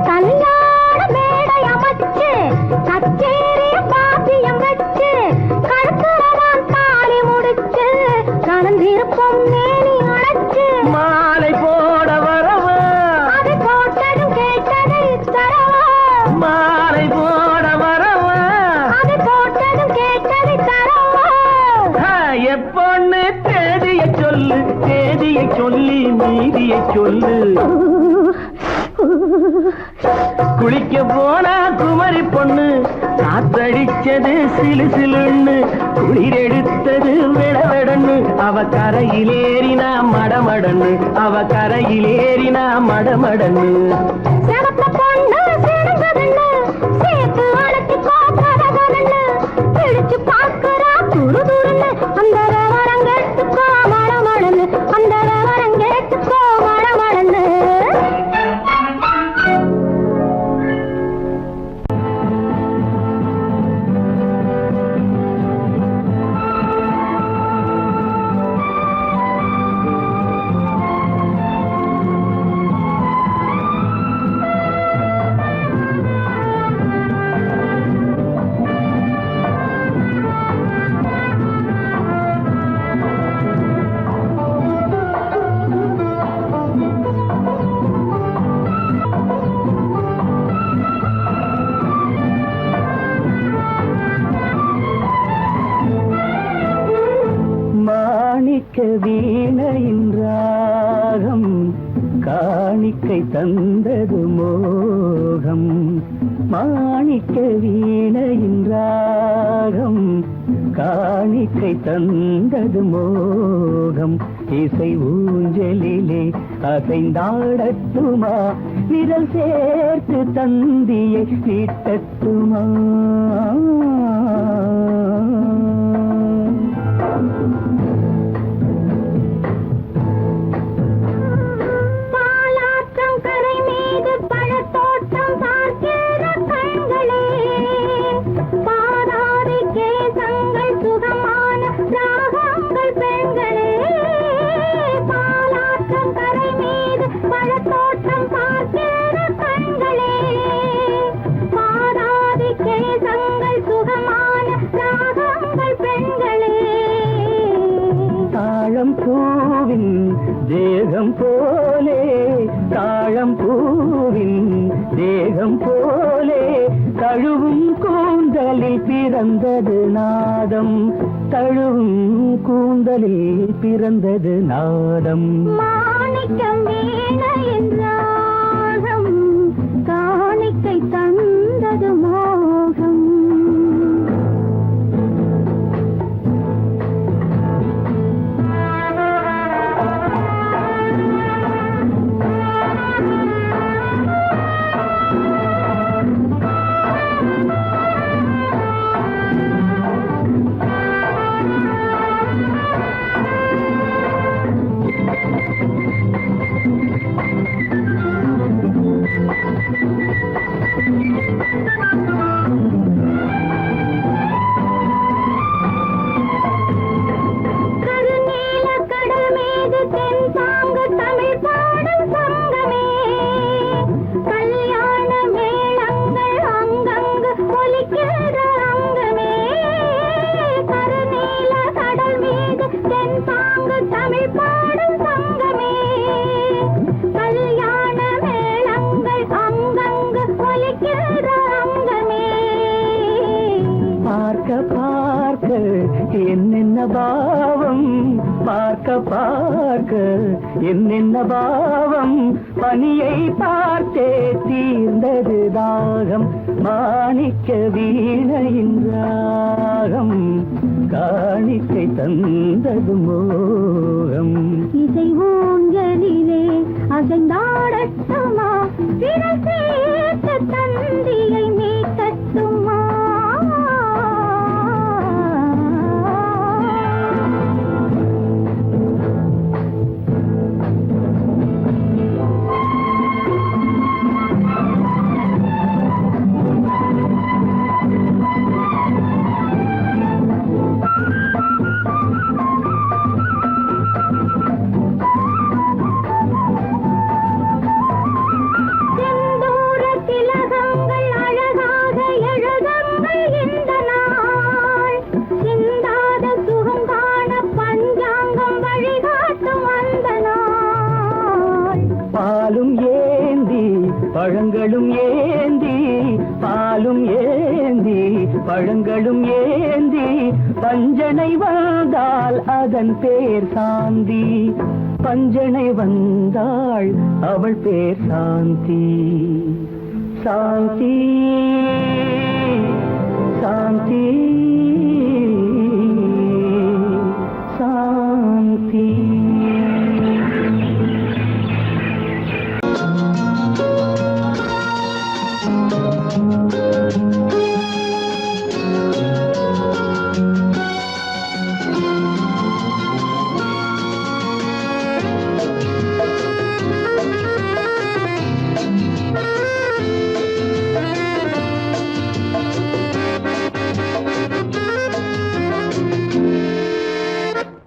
கல்யாண மேடை அமைச்சு கச்சேரி வாத்தியம் வச்சு. கழுத்துறவான் தாலி முடிச்சு கலந்திருப்போம் மேனி அணைச்சு. மாலை போட வரவா, அது போட்டதும் கேட்டதை தரவா. மாலை போட வரவா, அது போட்டதும் கேட்டதை தரவா. எப்பொண்ணு தேதியை சொல்லு, தேதியை சொல்லி மீதியை சொல்லு. குளிக்க போனா குமரி பொண்ணு காத்தடிச்சது சிலு சிலுன்னு. குளிர் எடுத்தது விடவெடன்னு. அவ கரையிலேறினா மடமடன்னு, அவ கரையிலேறினா மடமடன்னு. சிவத்த பொண்ணு சிறந்ததுன்னு சேர்த்து அழைச்சிக்கோ கதகதன்னு. பிடிச்சு பார்க்கறா துரு துருன்னு. அந்த விவரம் கேட்டுக்கோ மழமழன்னு, அந்த விவரம் கேட்டுக்கோ மழமழன்னு. மாணிக்க வீணையின் ராகம் காணிக்கை தந்தது மோகம். மாணிக்க வீணையின் ராகம் காணிக்கை தந்தது மோகம். இசை ஊஞ்சலிலே அசைந்தாடட்டுமா, விரல் சேர்த்து தந்தியை நீட்டட்டுமா. பாலாற்றம் கரை மீது பழத்தோட்டம் பார்க்கிற கண்களே. பாதாதி கேசங்கள் சுகமான ராகங்கள் பெண்களே. பாலாற்றம் கரை மீது பழத்தோட்டம் பார்க்கிற கண்களே. பாதாதி கேசங்கள் சுகமான ராகங்கள் பெண்களே. தாழம் பூவின் தேகம் போலே, தாழம் பூவின் தேகம் போலே தழுவும் கூந்தலில் பிறந்தது நாதம். தழுவும் கூந்தலில் பிறந்தது நாதம். மாணிக்கம் வீணையின் ராகம் காணிக்கை தந்தது மோகம். என்னென்ன பாவம் பார்க்க பார்க்க என்னென்ன பாவம் பனியை பார்த்தே தீர்ந்தது தாகம் மாணிக்க வீணையின் ராகம் காணிக்கை தந்தது மோகம் இசை ஊஞ்சலிலே அசைந்தாடட்டுமா விரல் சேர்த்த தந்தியை மீட்டட்டுமா பழங்களும் ஏந்தி பாலும் ஏந்தி பழங்களும் ஏந்தி பஞ்சனை வந்தால் அதன் பேர் சாந்தி பஞ்சனை வந்தாள் அவள் பேர் சாந்தி சாந்தி சாந்தி சாந்தி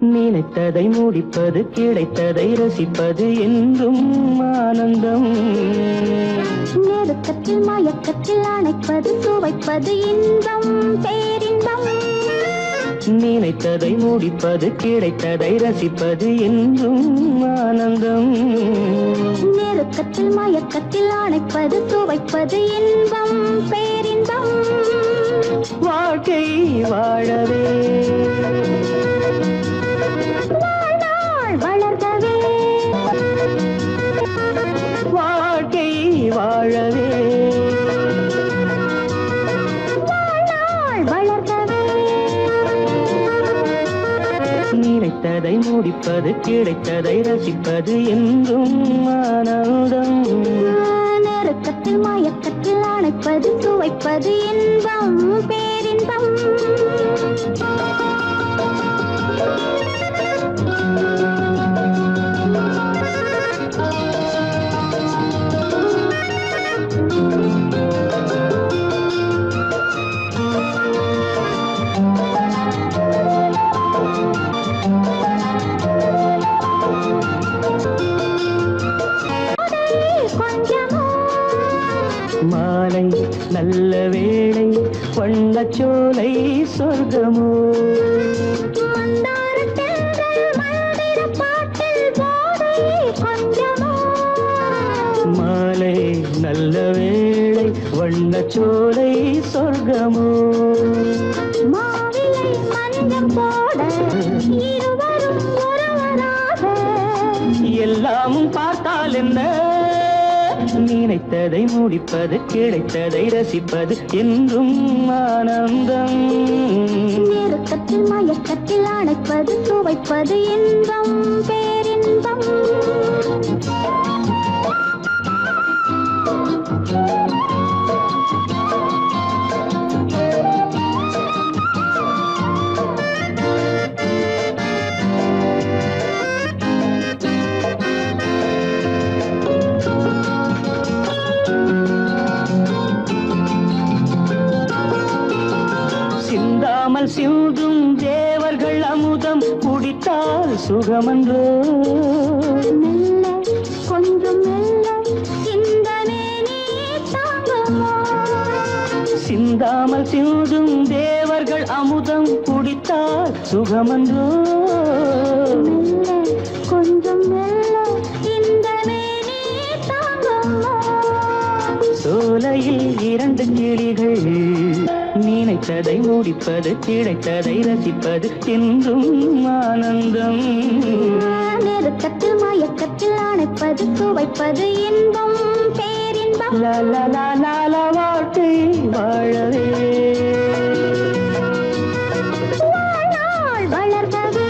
நினைத்ததை முடிப்பது கிடைத்ததை ரசிப்பது என்றும் ஆனந்தம் நெருக்கத்தில் மயக்கத்தில் அணைப்பது சுவைப்பது இன்பம் பேரின்பம் நினைத்ததை முடிப்பது கிடைத்ததை ரசிப்பது என்றும் ஆனந்தம் நெருக்கத்தில் மயக்கத்தில் அணைப்பது சுவைப்பது இன்பம் பேரின்பம் வாழ்க்கை வாழவே வளர்கவே வாழ்க்கை வாழவே வளர்கவே நினைத்ததை முடிப்பது கிடைத்ததை ரசிப்பது என்றும் ஆனந்தம் நெருக்கத்தில் மயக்கத்தில் அணைப்பது சுவைப்பது இன்பம் பேரின்பம் மாலை நல்ல வேளை வண்ணச்சோலை சொர்க்கமோ மாலை நல்ல வேளை வண்ணச்சோலை சொர்க்கமோ மாவிலை மஞ்சம் போட இருவரும் ஒருவராக எல்லாமும் பார்த்தால் என்ன நினைத்ததை முடிப்பது கிடைத்ததை ரசிப்பது என்றும் ஆனந்தம் நெருக்கத்தில் மயக்கத்தில் அணைப்பது சுவைப்பது இன்பம் பேரின்பம் சிந்தாமல் சிந்தும் தேவர்கள் அமுதம் குடித்தால் சுகமன்றோ மெல்ல கொஞ்சம் மெல்ல சிந்தனை நீ தாங்குமோ சிந்தாமல் சிந்தும் தேவர்கள் அமுதம் குடித்தால் சுகமன்றோ மெல்ல கொஞ்சம் மெல்ல சிந்தனை நீ தாங்குமோ சோலையில் இரண்டு கிளிகள் நினைத்ததை முடிப்பது கிடைத்ததை ரசிப்பது என்றும் ஆனந்தம். நெருக்கத்தில் மயக்கத்தில் அணைப்பது சுவைப்பது இன்பம் பேரின்பம். வாழ்க்கை வாழவே வாழ்நாள் வளர்கவே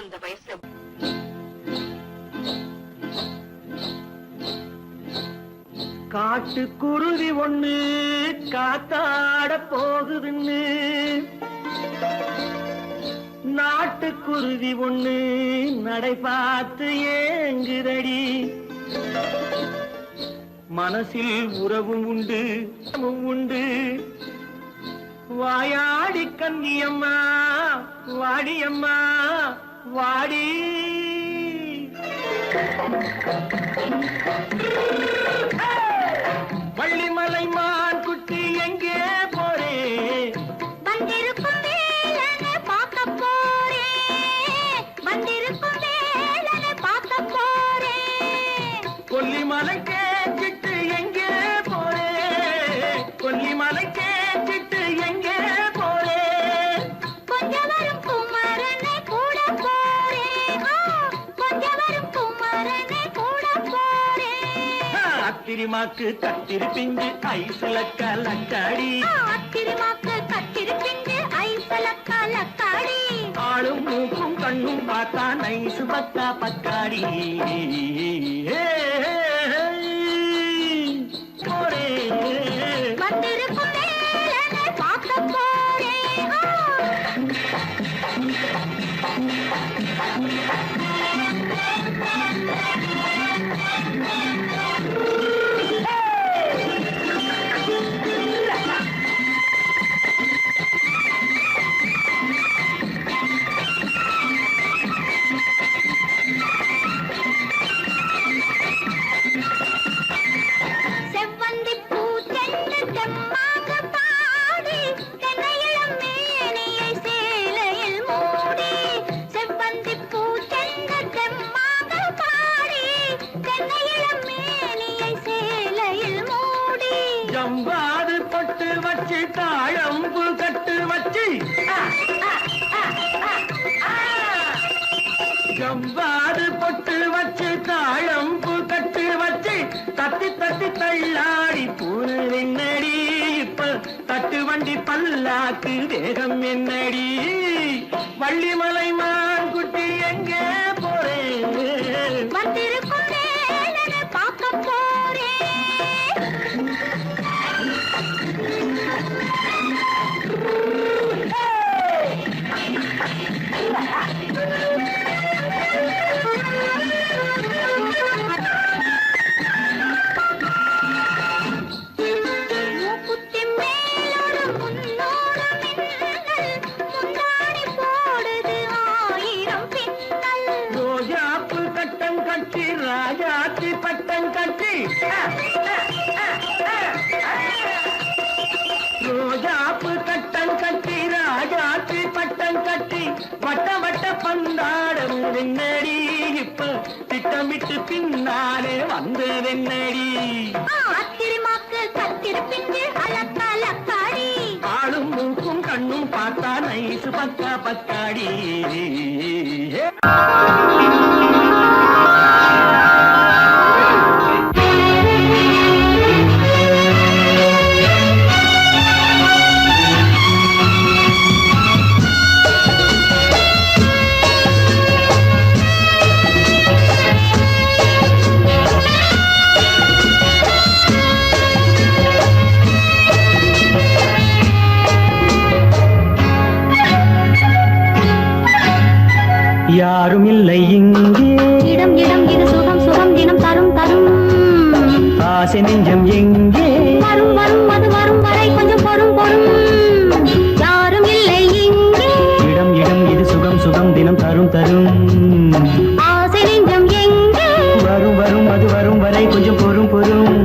இந்த வயசுல காட்டுக்குருவி ஒண்ணு காத்தாட போகுதுன்னு நாட்டுக்குருவி ஒண்ணு நடை பார்த்து ஏங்குதடி. மனசில் உறவும் உண்டு உண்டு. வாயாடி கன்னியம்மா வாடியம்மா வாடி. வள்ளிமலை மான் குட்டி எங்கே போறே? வந்திருக்கும் வேலனை பார்க்க போறேன். வந்திருக்கும் வேலனை பார்க்க போறேன். கொல்லிமலை கேட்டுட்டு எங்கே போறே? கொல்லிமலை கேட்டுட்டு எங்கே போறே? கொஞ்சம் வரும் குமரனை கூட போறேன். கொஞ்சம் வரும் குமரனை கூட போறேன். அத்திரிமாக்கு கத்திரி பிஞ்சு ஐசுல கலக்காடி. அத்திரிமாக்கு கத்திரி பிஞ்சு ஐசுல கலக்காடி. ஆளும் மூக்கும் கண்ணும் பார்த்தா நைசு பக்கா பக்காடி. போரே வந்திருக்கும் வேலனை பார்க்க போறேன். செவ்வந்தி பூ தென்று தெம்மாக பாடி தென்னையிளம் மேனியை சேலையில் மூடி. செவ்வந்தி பூ தென்று தெம்மாக பாடி தென்னையிளம் மேனியை சேலையில் மூடி. ஜம்பாது பொட்டு வச்சு தாழம்பு கட்டு வச்சு. ஜம்பாது பொட்டு வச்சு தாழம்பு கட்டு வச்சு தட்டி தட்டி தள்ளாடி பூரு என்னடி. இப்ப தட்டு வண்டி பல்லாக்கு வேகம் என்னடி. வள்ளிமலை மான் குட்டி எங்கே போறேன்? வந்திருக்கும் வேலனை பார்க்க போறேன். மூக்குத்தி மேலோடு முன்னோடு மின்னல் முந்தாடி போடுது 1000 பின்னல். ரோஜாப்பு கட்டம் கட்டி ராஜாத்தி பட்டம் கட்டி. ரோஜாப்பு கட்டம் கட்டி ராஜாத்தி பட்டம் கட்டி வட்ட வட்ட பந்தாடம் வெண்ணடி. இப்ப திட்டமிட்டு பின்னாலே வந்ததென்னடி. அத்திரிமாக்கு கத்திரி பிஞ்சு அலக்காடி. ஆளும் மூக்கும் கண்ணும் பார்த்தா நைசு பக்கா பக்காடி. யாரும் இல்லை இங்கே. இடம் இடம் இது சுகம் சுகம் தினம் தரும் தரும். ஆசை நெஞ்சம் எங்கே? வரும் வரும் அது வரும் வரை கொஞ்சம் பொறும் பொறும். யாரும் இல்லை இங்கே. இடம் இடம் இது சுகம் சுகம் தினம் தரும் தரும். ஆசை நெஞ்சம் எங்கே? வரும் வரும் அது வரும் வரை கொஞ்சம் பொறும் பொறும்.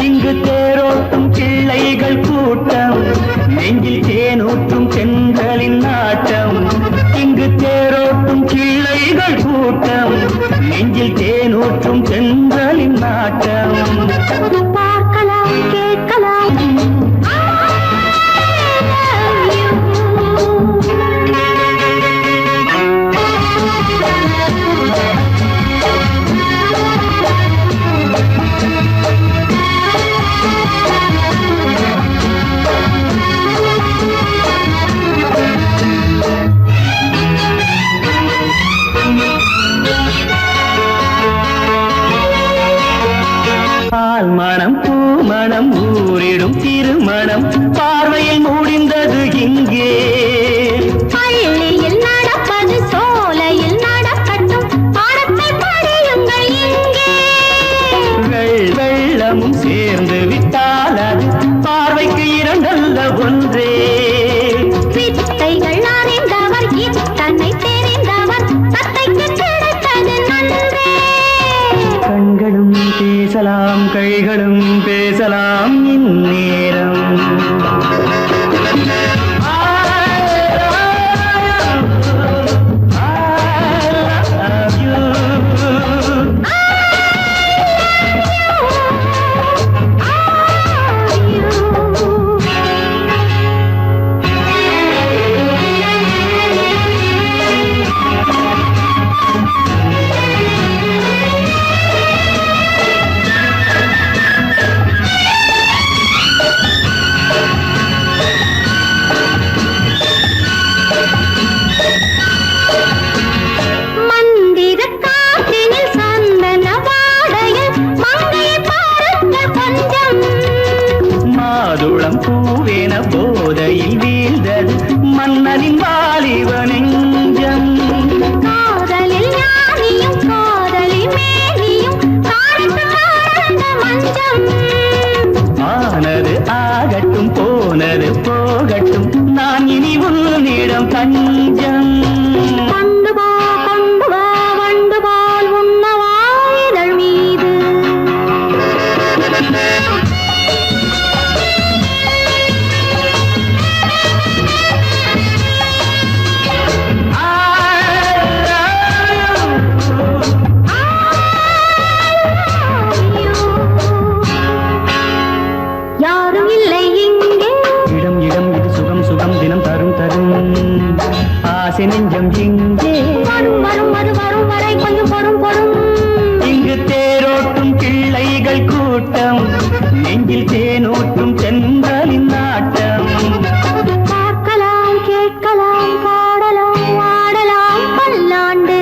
இங்கு தேரோட்டும் பிள்ளைகள் கூட்டம். நெஞ்சில் தேனூற்றும் பெண்களின் நாட்டம். இங்கு தேரோட்டும் பிள்ளைகள் கூட்டம். நெஞ்சில் தேனூற்றும் பெண்களின் நாட்டம். பார்க்கலாம் கேட்கலாம். மணம் பூ மணம் ஊரிடும் திருமணம் பார்வையில் முடிந்தது இங்கே. பள்ளியில் நடப்பது சோலையில் நடக்கட்டும், பாடத்தை படியுங்கள் இங்கே. வெள்ளமும் சேர்ந்து விட்டால் அது பார்வைக்கு இரண்டல்ல ஒன்றே. வித்தைகள் அறிந்தவர் இத்தனை தெரிந்தவர் தத்தைக்கு கிடைத்தது நன்றே. கண்களும் பேசலாம் கைகளும் பேசலாம் இந்நேரம். மாதுளம் பூவேன போதையில் வீழ்ந்தது மன்னனின் வாலிப நெஞ்சம். காதலில் ஞானியும் காதலி மேனியும் காணத்து மஞ்சம். ஆனது ஆகட்டும் போனது போகட்டும் நான் இனி உன்னிடம் தஞ்சம். கொண்டு வா வண்டு போல் உண்ணவா இதழ் மீது. யாரும் இல்லை இங்கே. இடம் இடம் இது சுகம் சுகம் தினம் தரும் தரும் ஆசை நெஞ்சம் இங்கே. வரும் வரும் வரும் வரும் வரை கொஞ்சம் பொறும் பொறும். இங்கு தேரோட்டும் பிள்ளைகள் கூட்டம், நெஞ்சில் தேனோட்டும் சென்றலின் நாட்டம். பார்க்கலாம் கேட்கலாம் பாடலாம் ஆடலாம் பல்லாண்டு.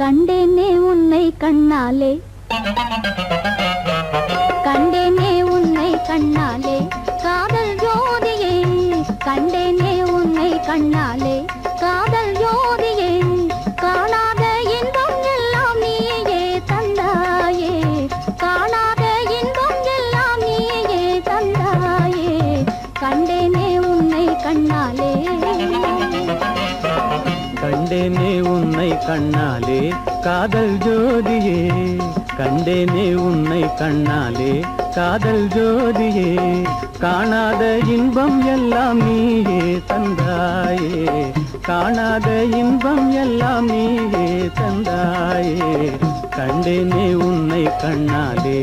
கண்டேனே உன்னை கண்ணாலே, கண்டேனே உன்னை கண்ணாலே காதல் ஜோதியே. கண்டேனே உன்னை கண்ணாலே காதல் ஜோதியே. காணாத இன்பம் எல்லாம் நீயே தந்தாயே. காணாத இன்பம் எல்லாம் நீயே தந்தாயே. கண்டேனே உன்னை கண்ணாலே. கண்டேனே உன்னை கண்ணாலே காதல் ஜோதியே. கண்டேனே உன்னை கண்ணாலே காதல் ஜோதியே. காணாத இன்பம் எல்லாம் நீயே தந்தாயே. காணாத இன்பம் எல்லாம் நீயே தந்தாயே. கண்டேனே உன்னை கண்ணாலே.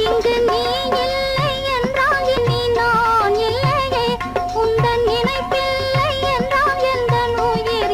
இங்கு நீ இல்லை என்றால் இனி நான் இல்லையே. உந்தன் நினைப்பில்லை என்றால் எந்த உயிர்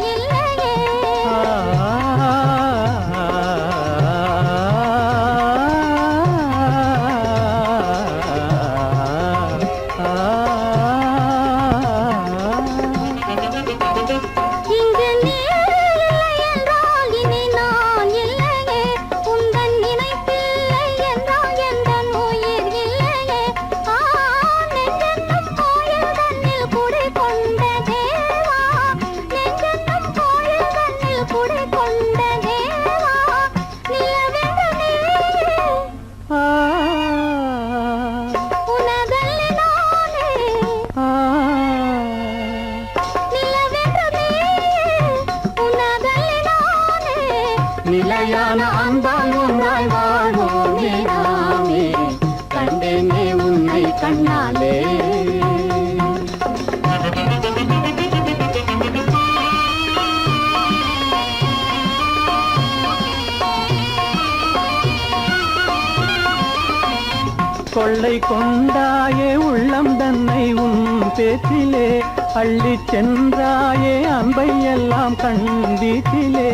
ஆண்டால் ஒன்றாய் வாழ்வோமே நாமே கண்டேனே உன்னை கண்ணாலே கொள்ளை கொண்டாயே உள்ளம் தன்னை உன் பேச்சிலே அள்ளி சென்றாயே அன்பை எல்லாம் கண் வீட்டிலே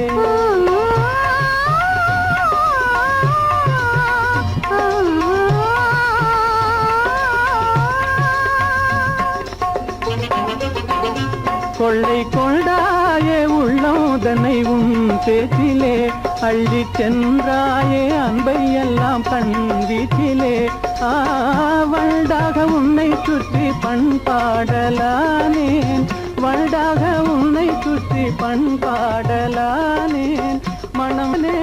கொள்ளை கொண்டாயே உள்ளம் தன்னை உன் பேச்சிலே அள்ளி சென்றாயே அன்பை எல்லாம் கண் வீட்டிலே வண்டாக உன்னை சுற்றி பண்பாடலானேன் வண்டாக உன்னை சுற்றி பண்பாடலானேன் மனமே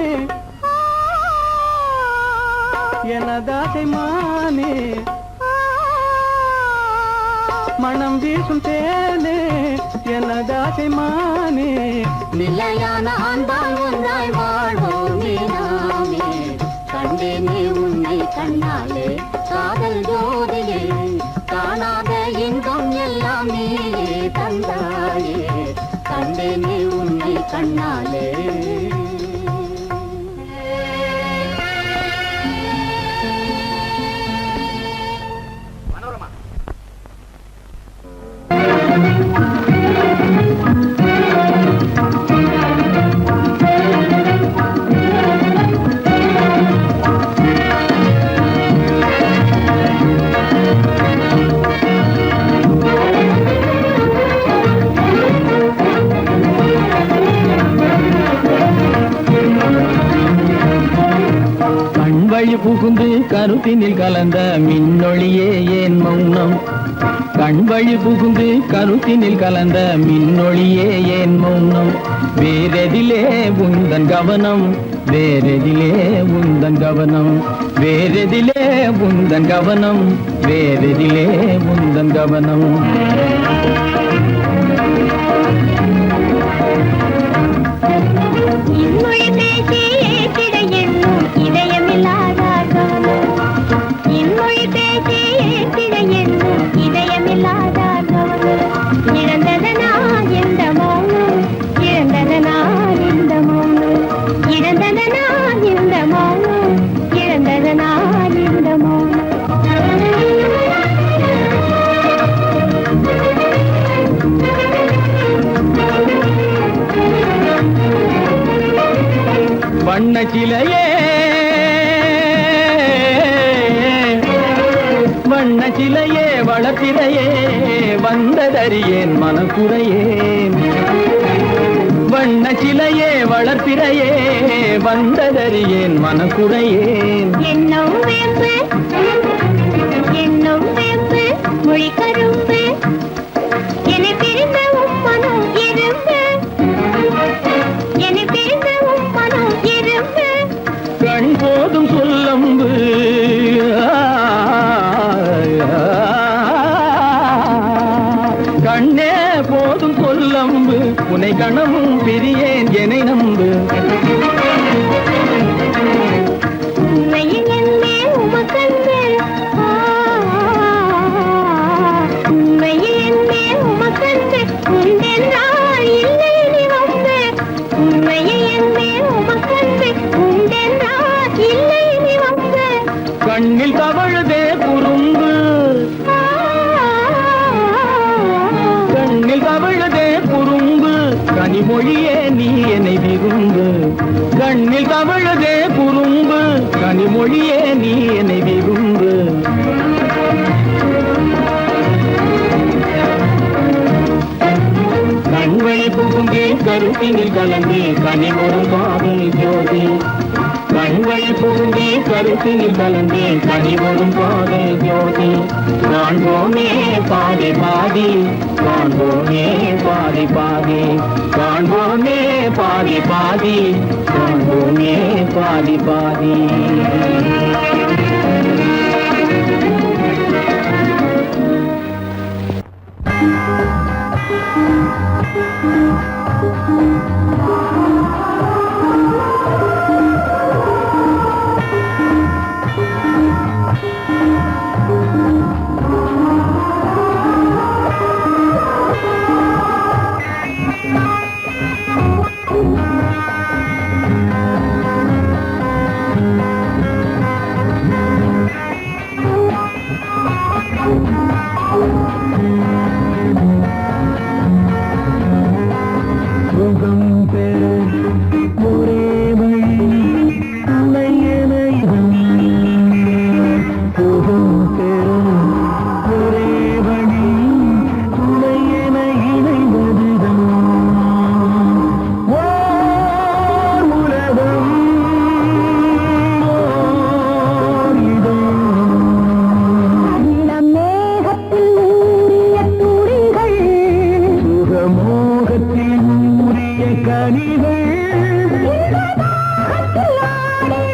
எனதாசை மானே மனம் வீசும் தேனே எனதாசை மானே நிலையான அன்பால் ஒன்றாய் வாழ்வோமே நாமே கண்டேனே உன்னை கண்ணாலே காதல் ஜோதியே காணாத இன்பம் எல்லாம் நீயே தந்தாயே கண்டேனே உன்னை கண்ணாலே புகுந்து கருத்தினில் கலந்த மின்னொளியே ஏன் மௌனம் கண்வழி புகுந்து கருத்தினில் கலந்த மின்னொளியே ஏன் மௌனம் வேறெதிலே உந்தன் கவனம் வேறெதிலே உந்தன் கவனம் வேறெதிலே உந்தன் கவனம் வேறெதிலே உந்தன் கவனம் வண்ணச்சிலையே வண்ணச்சிலையே வளர்த்திரையே வந்ததறியேன் மனக்குறையேன் வண்ணச்சிலையே வளர்த்திரையே வந்ததறியேன் மனக்குறையேன் என்னும் வேம்பு மொழி கரும்பு என பிரிந்த உம்மனும் இரும்பு என பிரிந்த உம்மனும் இரும்பு கண் போதும் சொல்லம்பு கண்ணே போதும் சொல்லம்பு உனை கணமும் பிரியேன் எனை நம்பு உண்மையில் என்னே உமக்கன்று உண்மையில் என்னே உமக்கன்று உண்டென்றால் இல்லை நீ வந்து உண்மையில் என்னே உமக்கன்று உண்டென்றால் இல்லை நீ வந்து கண்ணில் தவழுதே குறும்பு கண்ணில் தவழுதே குறும்பு கனிமொழியே நீ என்னை விரும்பு கண்ணில் தவழுதே குறும்பு கனிமொழியே நீ என்னை விரும்பு கண்வழி புகுந்தே கருத்தினில் கலந்து கனிமொரு காதல் ஜோதி கண்வழி புகுந்தே கருத்தினில் கலந்து கனிமொரு காதல் ஜோதி காண்போமே பாதி பாதி காண்போமே பாதி பாதி காண்போமே பாதி பாதி காண்போமே பாதி பாதி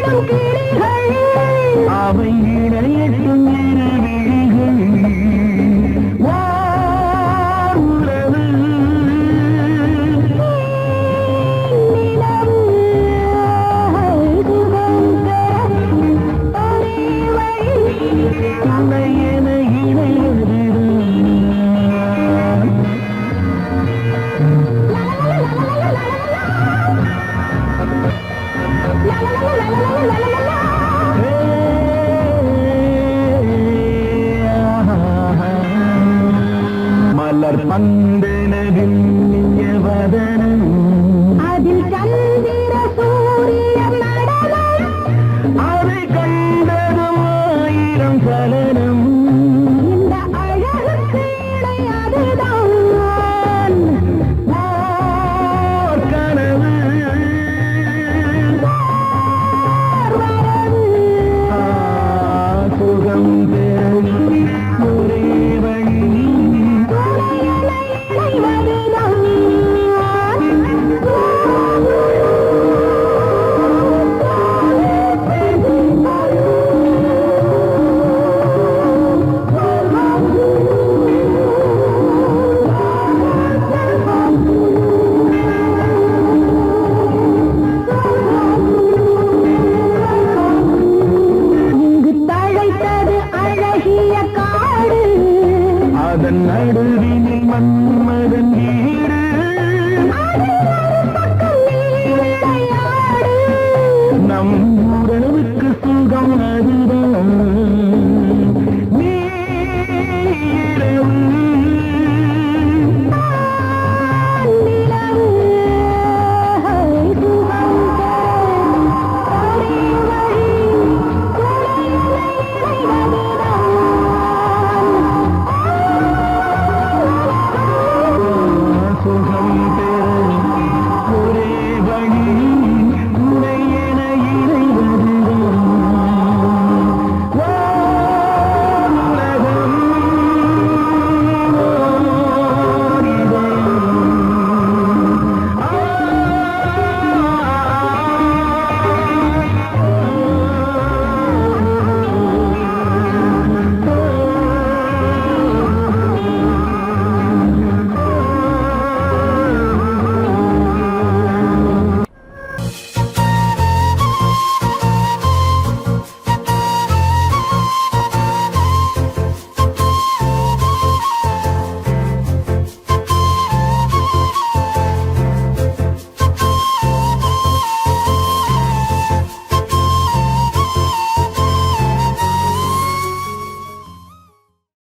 இணையட்டும் கிளிகள் அவை இணையட்டும் இரவிழிகள் உறவு நிலவு சுகம் பெற ஒரே வழி துணையென இணையது மலர் பந்து